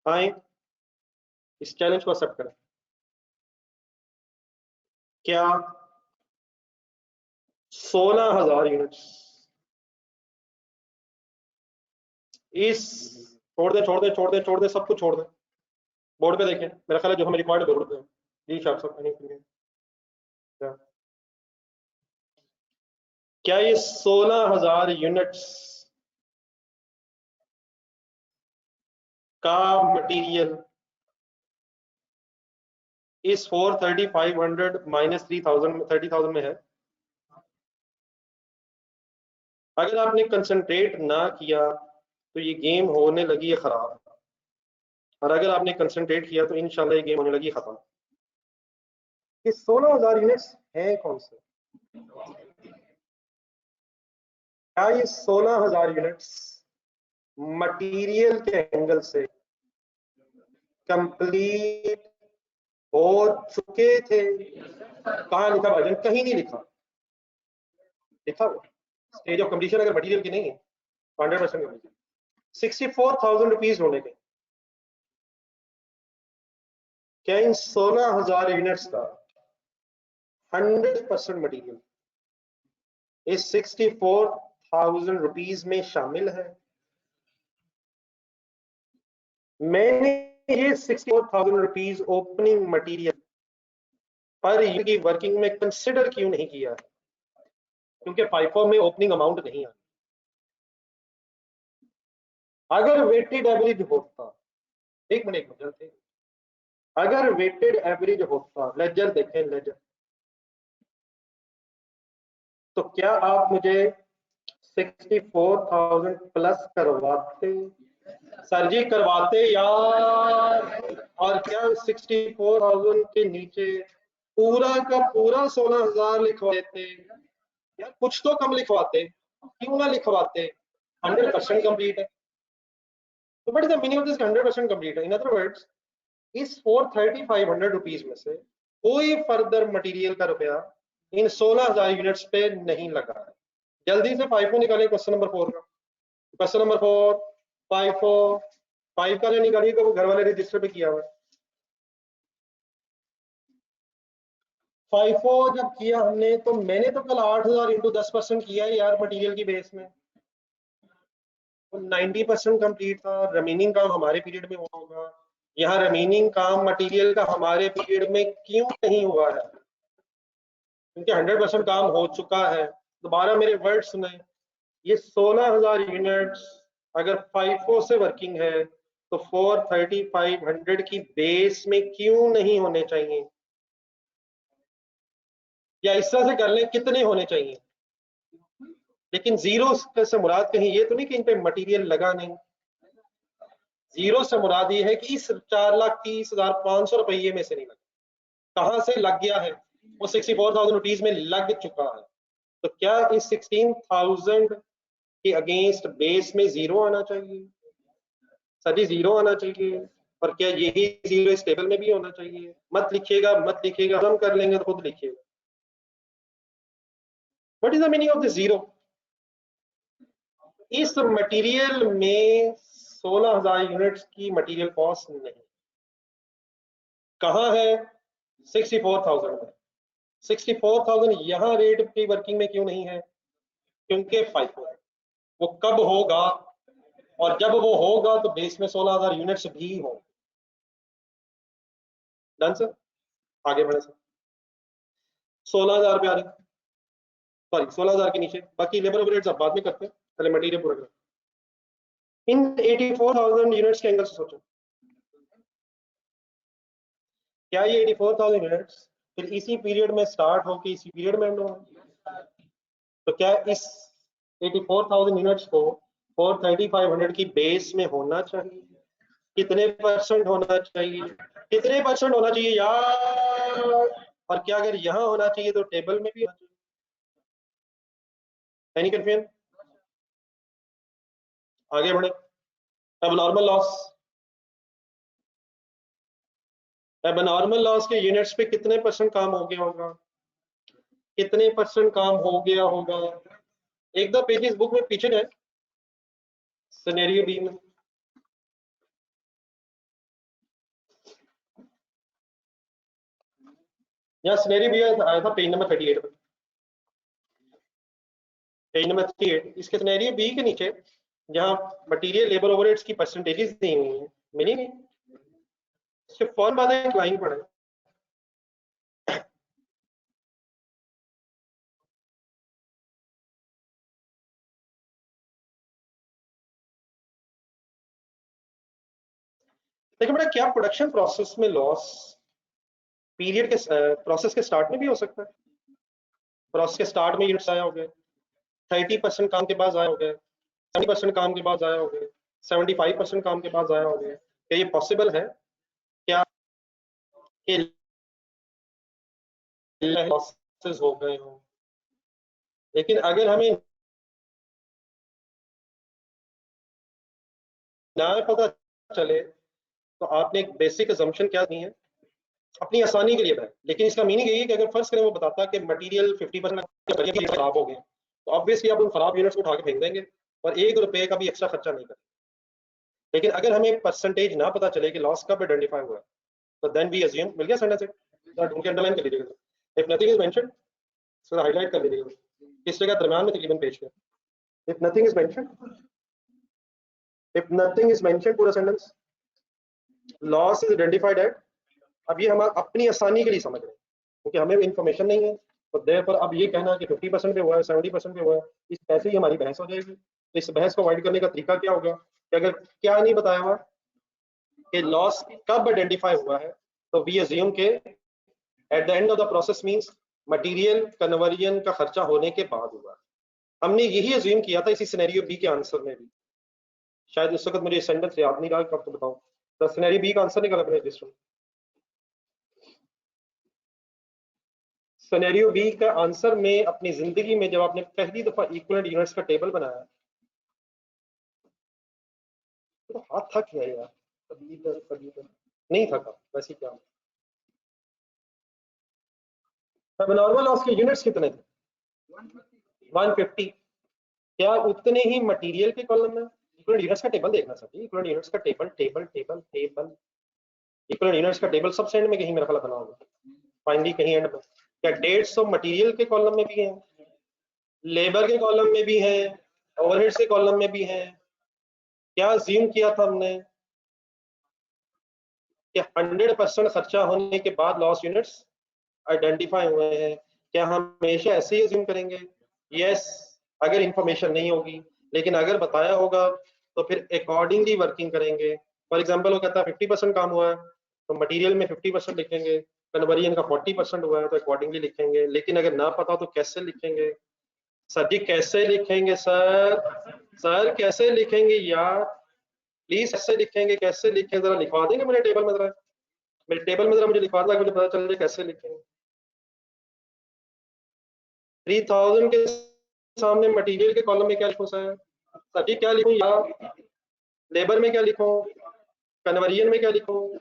Speaker 1: आए इस चैलेंज को एक्सेप्ट करें। क्या 16,000 यूनिट्स इस, छोड़ दे छोड़ दे छोड़ दे छोड़ दे, सब कुछ छोड़ दे, बोर्ड पे देखें। मेरा ख्याल है जो हमें रिक्वायर्ड बोर्ड पे जी शायद सब क्या, क्या ये 16,000 यूनिट्स का मटेरियल इस 43500 माइनस 3000 30,000 में है? अगर आपने कंसंट्रेट ना किया तो ये गेम होने लगी है खराब। और अगर आपने कंसंट्रेट किया तो इंशाल्लाह ये गेम होने लगी खत्म। ये 16,000 यूनिट्स है कौन से? क्या ये 16,000 यूनिट्स मटेरियल के एंगल से कंप्लीट हो चुके थे? कहाँ लिखा भाईजान? कहीं नहीं लिखा। लिखा हुआ स्टेज ऑफ कंप्लीशन अगर मटेरियल की नहीं है 100% कंप्लीशन। 64,000 रुपीज होने के क्या इन 16,000 यूनिट्स का 100% मटेरियल इस 64,000 रुपीज में शामिल है? मैंने ये 64,000 rupees opening material per unit की वर्किंग में कंसिडर क्यों नहीं किया? क्योंकि फाइफो में ओपनिंग अमाउंट नहीं है। अगर वेटेड एवरेज होता, एक मिनट जल्दी, अगर वेटेड एवरेज होता, लेजर देखें लेजर, तो क्या आप मुझे 64,000 प्लस करवाते? सर जी करवाते यार। और क्या 64,000 के नीचे पूरा का पूरा 16,000 लिखवा देते? यार कुछ तो कम लिखवाते, क्यों ना लिखवाते? 100% कंप्लीट है। तो what is the meaning of this 100% complete है? इन अदर वर्ड्स इस 430,500 रुपीज में से कोई फर्दर मटेरियल का रुपया इन 16,000 यूनिट्स पे नहीं लगा है। जल्दी से 5 को निकालें क्वेश्चन नंबर 4 का। क्वेश्चन नंबर 4 5 का जो निकालिएगा वो घर वाले रजिस्टर पे किया हुआ है। 5 जब किया हमने तो मैंने तो कल 8,000 इंटू 10% किया है यार मटेरियल की बेस में, तो 90% कंप्लीट था। रिमेनिंग काम हमारे पीरियड में हुआ होगा। यहाँ रिमेनिंग काम मटेरियल का हमारे पीरियड में क्यों नहीं हुआ है? क्योंकि 100% काम हो चुका है। दोबारा मेरे वर्ड सुने, ये 16,000 यूनिट्स अगर फाइफो से वर्किंग है तो 430,500 की बेस में क्यों नहीं होने चाहिए? या इस तरह से कर लें कितने होने चाहिए? लेकिन जीरो से मुराद कहीं ये तो नहीं कि इन पे मटेरियल लगा नहीं। जीरो से मुराद ये है कि इस 4,30,500 रुपये में से नहीं लगा। कहां से लग गया है? वो 64,000 रुपीज में लग चुका है। तो क्या इस 16,000 के अगेंस्ट बेस में जीरो आना चाहिए? सभी जीरो आना चाहिए। और क्या यही जीरो इस टेबल में भी होना चाहिए? मत लिखिएगा मत लिखिएगा, हम कर लेंगे तो खुद लिखिएगा। What is the meaning of the zero? इस मटेरियल में 16,000 यूनिट्स की मटेरियल कॉस्ट नहीं। कहाँ है? 64,000 में। 64,000 यहाँ रेट की वर्किंग में क्यों नहीं है? क्योंकि फाइफो है। वो कब होगा? और जब वो होगा तो बेस में 16,000 यूनिट्स भी होंगे। डन सर, आगे बढ़े सर। 16,000 रुपये आ रहे, सॉरी 16,000 के नीचे बाकी लेबर ओवरहेड्स अब बाद में करते हैं, पहले मटेरियल पूरा करें। इन 84,000 यूनिट्स के एंगल से सोचो, क्या ये 84,000 यूनिट्स फिर इसी पीरियड में स्टार्ट होकर इसी पीरियड में एंड होगा? तो क्या इस 84,000 यूनिट्स को 430,500 की बेस में होना चाहिए? कितने परसेंट होना चाहिए? कितने परसेंट होना चाहिए यार? और क्या अगर यहाँ होना चाहिए तो टेबल में भी होना चाहिए? Any confusion? आगे बढ़े। एबनॉर्मल लॉस, एबनॉर्मल लॉस के यूनिट्स पे कितने परसेंट काम हो गया होगा? कितने परसेंट काम हो गया होगा? एक दो पेजेस बुक में पीछे है सिनेरियो बी में। यहाँ सिनेरियो बी आया था पेज नंबर 38 पे। पेज नंबर 38 इसके सिनेरियो बी के नीचे जहाँ मटेरियल लेबर ओवरहेड्स की परसेंटेजेस दी हुई हैं, मिली नहीं, इसके फौरन बाद एक लाइन पढ़े। देखिए बेटा, क्या प्रोडक्शन प्रोसेस में लॉस पीरियड के प्रोसेस के स्टार्ट में भी हो सकता है? प्रोसेस के स्टार्ट में यूनिट्स आया हो गए, 30% काम के बाद आया हो गए, 70% काम के बाद आया हो गए, 75% काम के बाद आया हो गए, क्या ये पॉसिबल है क्या कि लॉसेस हो गए हों? लेकिन अगर हमें ना पता चले तो आपने एक बेसिक असम्पशन क्या दी है अपनी आसानी के लिए बनाए, लेकिन इसका मीनिंग यही है कि अगर फर्ज करें वो बताता कि मटेरियल 50% खराब हो गए तो ऑब्वियसली आप उन खराब यूनिट्स को उठा के फेंक देंगे और ₹1 का भी एक्स्ट्रा खर्चा नहीं करेंगे। लेकिन अगर हमें परसेंटेज ना पता चले कि लॉस कब आइडेंटिफाई हुआ है तो देन वी अज्यूम, मिल गया सेंटेंस ढूंढ के अंडरलाइन कर लीजिएगा। इफ नथिंग इज मेंशन्ड इसको हाईलाइट कर लीजिएगा, इस जगह दरमियान में तकरीबन पेश किया। If nothing is mentioned, if nothing is mentioned पूरा sentence, loss is identified at, अब ये हम अपनी आसानी के लिए समझ रहे हैं क्योंकि हमें इन्फॉर्मेशन नहीं है तो देयरफॉर अब ये कहना कि 50% पे हुआ है 70% पे हुआ है, इस ऐसे ही हमारी बहस हो जाएगी। तो इस बहस को अवॉइड करने का तरीका क्या होगा कि अगर क्या नहीं बताया हुआ कि लॉस कब आइडेंटिफाई हुआ है तो वी अज्यूम के at the end of the process means material conversion का खर्चा होने के बाद हुआ। हमने यही अज्यूम किया था इसी सिनेरियो बी के आंसर में भी, शायद उस वक्त मुझे सेंटेंस याद नहीं रहा कब तो बताऊं। तो सिनेरियो बी का आंसर निकाला अपने रजिस्टर में। सिनेरियो बी का आंसर में अपनी जिंदगी में जब आपने पहली दफा इक्विवेलेंट यूनिट्स का टेबल बनाया तो हाथ थक गया यार, कभी इधर कभी इधर, नहीं थका वैसे क्या। अब नॉर्मल लॉस के यूनिट्स कितने थे? 150। क्या उतने ही मटेरियल के कॉलम में? इक्विवेलेंट यूनिट्स का टेबल देखना चाहिए, इक्विवेलेंट यूनिट्स का table table table table, equivalent units का टेबल सब एंड में कहीं मेरा ख्याल बना होगा, फाइनली कहीं एंड में। क्या 150 मटेरियल के कॉलम में भी है, लेबर के कॉलम में भी है, ओवरहेड्स के कॉलम में भी है? क्या अज्यूम किया था हमने कि 100% खर्चा होने के बाद लॉस यूनिट्स आइडेंटिफाई हुए हैं? क्या हम हमेशा ऐसे ही अज्यूम करेंगे? यस, अगर इंफॉर्मेशन नहीं होगी, लेकिन अगर बताया होगा तो फिर अकॉर्डिंगली वर्किंग करेंगे। फॉर एग्जांपल वो कहता है 50% काम हुआ है तो मटेरियल में 50% लिखेंगे, कन्वर्जन का 40% हुआ है तो अकॉर्डिंगली लिखेंगे। लेकिन अगर ना पता तो कैसे लिखेंगे? सर जी कैसे लिखेंगे सर? सर कैसे लिखेंगे यार, प्लीज कैसे लिखेंगे? कैसे लिखें जरा लिखवा देंगे मेरे टेबल में, जरा मेरे टेबल में जरा मुझे लिखवा दें, मुझे पता चल जाए कैसे लिखेंगे। 3000 के सामने मटेरियल के कॉलम में क्या लिखूं सर? सर जी क्या लिखूं यार? लेबर में क्या लिखूं? कन्वर्जन में क्या लिखूं?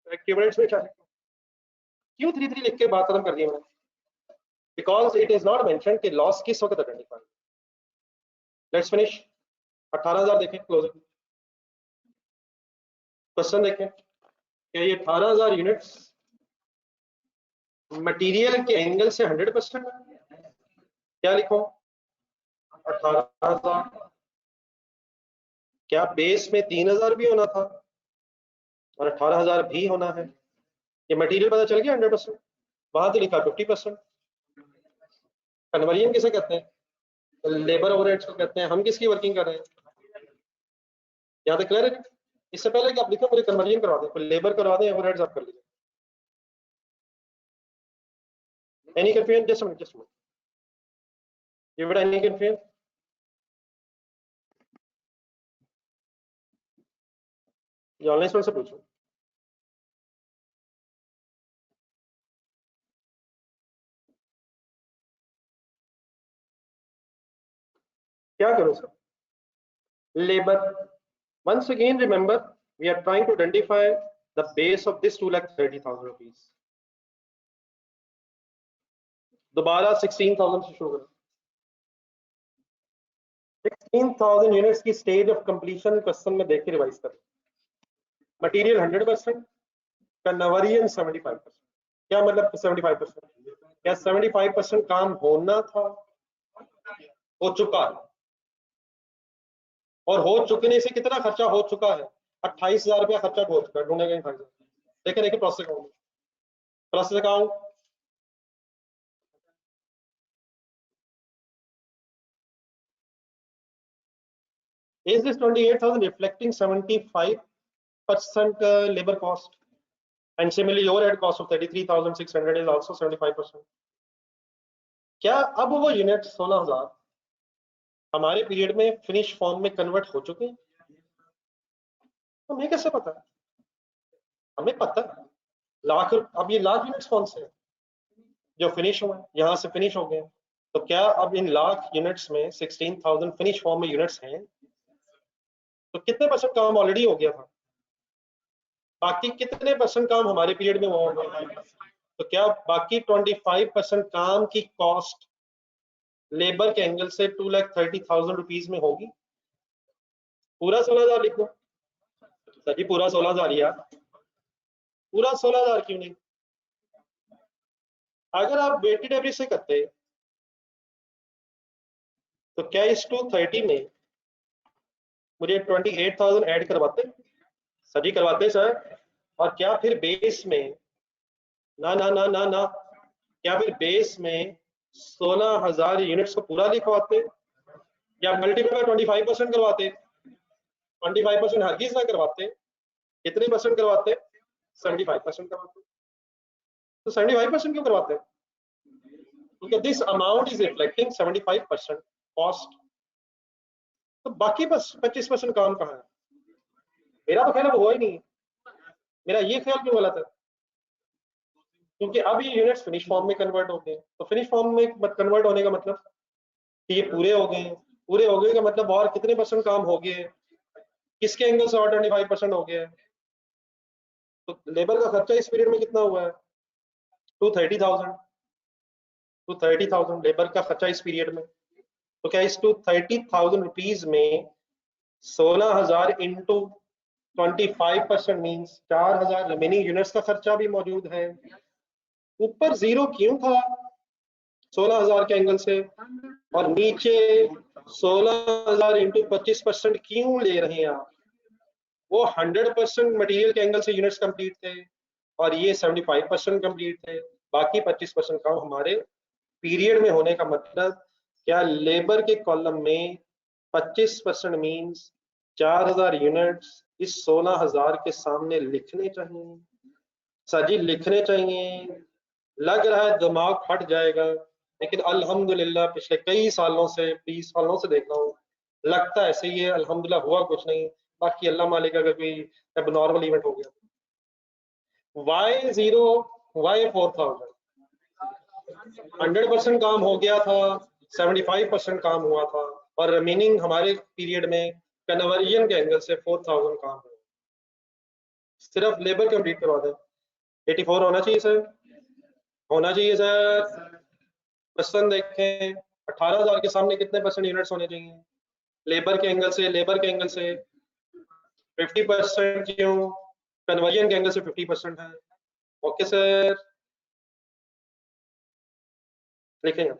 Speaker 1: इक्विवेलेंट्स में क्या लिखूं? क्यों 3 लिख के बात खत्म कर दी मैंने? Because it is not mention कि लॉस किस वक्त आइडेंटिफाई। Let's finish. 18000 देखें क्लोजिंग क्वेश्चन देखें, क्या ये 18000 यूनिट्स मटेरियल के एंगल से 100% है? क्या लिखो? 18000। क्या बेस में 3000 भी होना था और 18000 भी होना है? ये मटेरियल पता चल गया 100%, वहां तो लिखा 50%। कन्वर्जन किसे कहते हैं? लेबर ओवरहेड्स को कहते हैं। हम किसकी वर्किंग कर रहे हैं? यहाँ तक क्लियर है? इससे पहले कि आप लिखो मुझे कन्वर्जन करवा दें, लेबर करवा दें, ओवरहेड्स आप कर लीजिए। Any confusion? Just minute, just minute, give it any confusion? ये ऑनलाइन स्टूडेंट से पूछो। क्या करो sir? labor, once again remember we are trying to identify the base of this 2,30,000 rupees। दोबारा 16,000 से शुरू करें। 16,000 यूनिट्स की स्टेज ऑफ कंप्लीशन क्वेश्चन में देख के रिवाइज करें। Material 100%, conversion 75%। क्या मतलब 75%? क्या 75% काम होना था? हो चुका है। और हो चुकने से कितना खर्चा हो चुका है? 28,000 रुपया खर्चा हो चुका है। ढूंढेगा नहीं खर्चा। देखिए देखिए process account, process account is this 28,000 reflecting 75% labor cost and similarly overhead cost of 33,600 is also 75%। क्या अब वो यूनिट 16,000 हमारे पीरियड में फिनिश फॉर्म में कन्वर्ट हो चुके हैं? हमें कैसे पता है? हमें पता है लाख, अब ये लाख यूनिट्स कौन से हैं जो फिनिश हुए, यहाँ से फिनिश हो गए, तो क्या अब इन लाख यूनिट्स में 16,000 फिनिश फॉर्म में यूनिट्स हैं, तो कितने परसेंट काम ऑलरेडी हो गया था, बाकी कितने परसेंट काम हमारे पीरियड में हुआ होगा, तो क्या बाकी 25% काम की कॉस्ट लेबर के एंगल से 2,30,000 रुपीज में होगी? पूरा 16,000 लिख दो सर जी, पूरा 16,000 यार, पूरा 16,000 क्यों नहीं? अगर आप वेटेड एवरेज से करते तो क्या इस 230 में मुझे 28,000 ऐड करवाते? सर जी करवाते सर। और क्या फिर बेस में, ना ना ना ना ना, क्या फिर बेस में 16,000 यूनिट्स को पूरा लिखवाते, या मल्टीपल 25% करवाते? 25% हरगिज ना करवाते। कितने परसेंट करवाते? 75% करवाते। तो 75% क्यों करवाते? क्योंकि this amount is reflecting 75% cost. तो बाकी बस 25% काम कहाँ है? मेरा तो ख्याल वो हुआ ही नहीं, मेरा ये ख्याल क्यों गलत है? क्योंकि अब ये यूनिट्स फिनिश फॉर्म में कन्वर्ट हो गए, तो फिनिश फॉर्म में कन्वर्ट होने का मतलब कि ये पूरे हो गए, पूरे हो गए का मतलब और कितने परसेंट काम हो गए, किसके एंगल से और 25% हो गया है? तो लेबर का खर्चा इस पीरियड में कितना हुआ है? 230,000। 230,000 लेबर का खर्चा इस पीरियड में। तो क्या इस 230,000 रुपीज में 16,000 इंटू 25% मीन्स 4,000 रिमेनिंग यूनिट्स का खर्चा भी मौजूद है। ऊपर जीरो क्यों था 16,000 के एंगल से, और नीचे 16,000 इंटू 25% क्यों ले रहे हैं आप? वो 100% मटेरियल के एंगल से यूनिट्स कंप्लीट थे, और ये 75% कंप्लीट थे। बाकी 25% काम हमारे पीरियड में होने का मतलब क्या लेबर के कॉलम में 25% मीन्स 4,000 यूनिट्स इस 16,000 के सामने लिखने चाहिए? सर जी लिखने चाहिए। लग रहा है दिमाग फट जाएगा, लेकिन अल्हम्दुलिल्लाह पिछले कई सालों से 20 सालों से देख रहा हूँ, लगता है ऐसे ही है। अल्हम्दुलिल्लाह हुआ कुछ नहीं, बाकी अल्लाह मालिक अगर कोई एबनॉर्मल इवेंट हो गया। Y zero, Y 4,000? 100% काम हो गया था, 75% काम हुआ था, और रिमेनिंग हमारे पीरियड में कन्वर्जन के एंगल से 4,000 काम हुआ। सिर्फ लेबर कंप्लीट करवा दें। 84 होना चाहिए सर, होना चाहिए सर। क्वेश्चन देखें, 18,000 के सामने कितने परसेंट यूनिट्स होने चाहिए लेबर के एंगल से? लेबर के एंगल से 50% क्यों? कन्वर्जन के एंगल से 50% है। ओके सर, लिखें।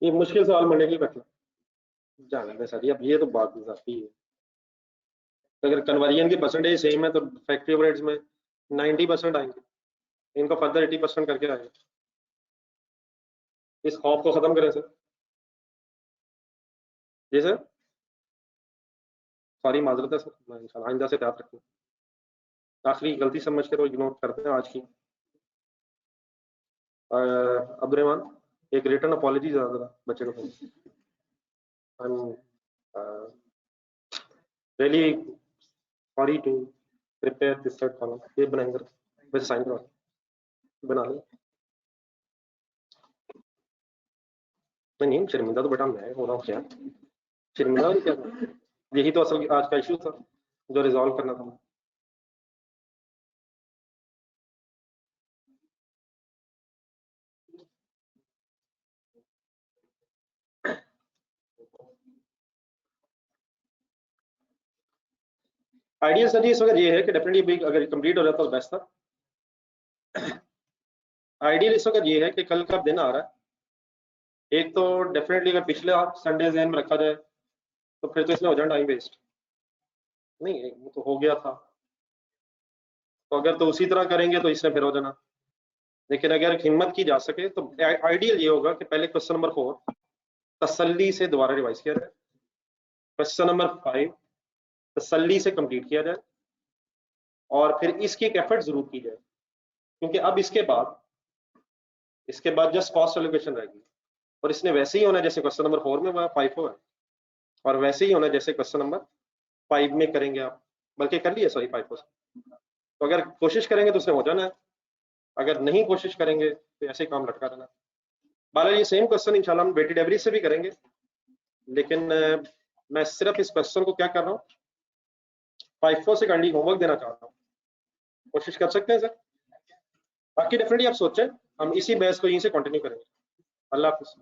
Speaker 1: ये मुश्किल सवाल मंडे की बैठना जाने में सर, अब ये तो बात जाती है। अगर कन्वर्जन की परसेंटेज सेम है तो फैक्ट्री ओवरहेड्स में 90% आएंगे, इनको फर्दर 80% करके आएंगे। इस खौफ को खत्म करें सर। जी सर, सारी माजरत है सर, मैं इंशाल्लाह आइंदा से ध्यान रखूँ। आखिरी गलती समझ के तो इग्नोर करते हैं आज की। अब्दुलरहमान, एक रिटर्न अपॉलॉजी जरा बच्चे को। I am really sorry to prepare this third column. ये बनाएंगे वैसे साइन करो, बना लो। नहीं शर्मिंदा तो बेटा मैं हो रहा हूँ, क्या शर्मिंदा नहीं क्या? यही तो असल आज का इशू था जो रिजॉल्व करना था। आइडियल सर जी इस वक्त ये है कि डेफिनेटली अगर कंप्लीट हो जाता तो बेस्ट था। आइडियल इस वक्त ये है कि कल का दिन आ रहा है, एक तो डेफिनेटली अगर पिछले संडे जहन में रखा जाए तो फिर तो इसमें हो जाए टाइम वेस्ट। नहीं वो तो हो गया था, तो अगर तो उसी तरह करेंगे तो इसमें फिर हो जाना। लेकिन अगर हिम्मत की जा सके तो आइडियल ये होगा कि पहले क्वेश्चन नंबर 4 तसल्ली से दोबारा रिवाइज किया जाए, क्वेश्चन नंबर 5 तसल्ली से कंप्लीट किया जाए, और फिर इसकी एक एफर्ट जरूर की जाए, क्योंकि अब इसके बाद जस्ट कॉस्ट एलोकेशन रहेगी, और इसने वैसे ही होना जैसे क्वेश्चन नंबर 4 में हुआ, 5 हुआ, और वैसे ही होना जैसे क्वेश्चन नंबर 5 में करेंगे आप, बल्कि कर लिया सॉरी 5 को। तो अगर कोशिश करेंगे तो उसने हो जाना है, अगर नहीं कोशिश करेंगे तो ऐसे ही काम लटका रहना। बाला ये सेम क्वेश्चन इंशाल्लाह हम वेटेड एवरेज से भी करेंगे, लेकिन मैं सिर्फ इस क्वेश्चन को क्या कर रहा हूँ, 5 से काइंडली होमवर्क देना चाहता हूँ, कोशिश कर सकते हैं सर। बाकी डेफिनेटली आप सोचें, हम इसी बहस को यहीं से कंटिन्यू करेंगे। अल्लाह हाफिज़।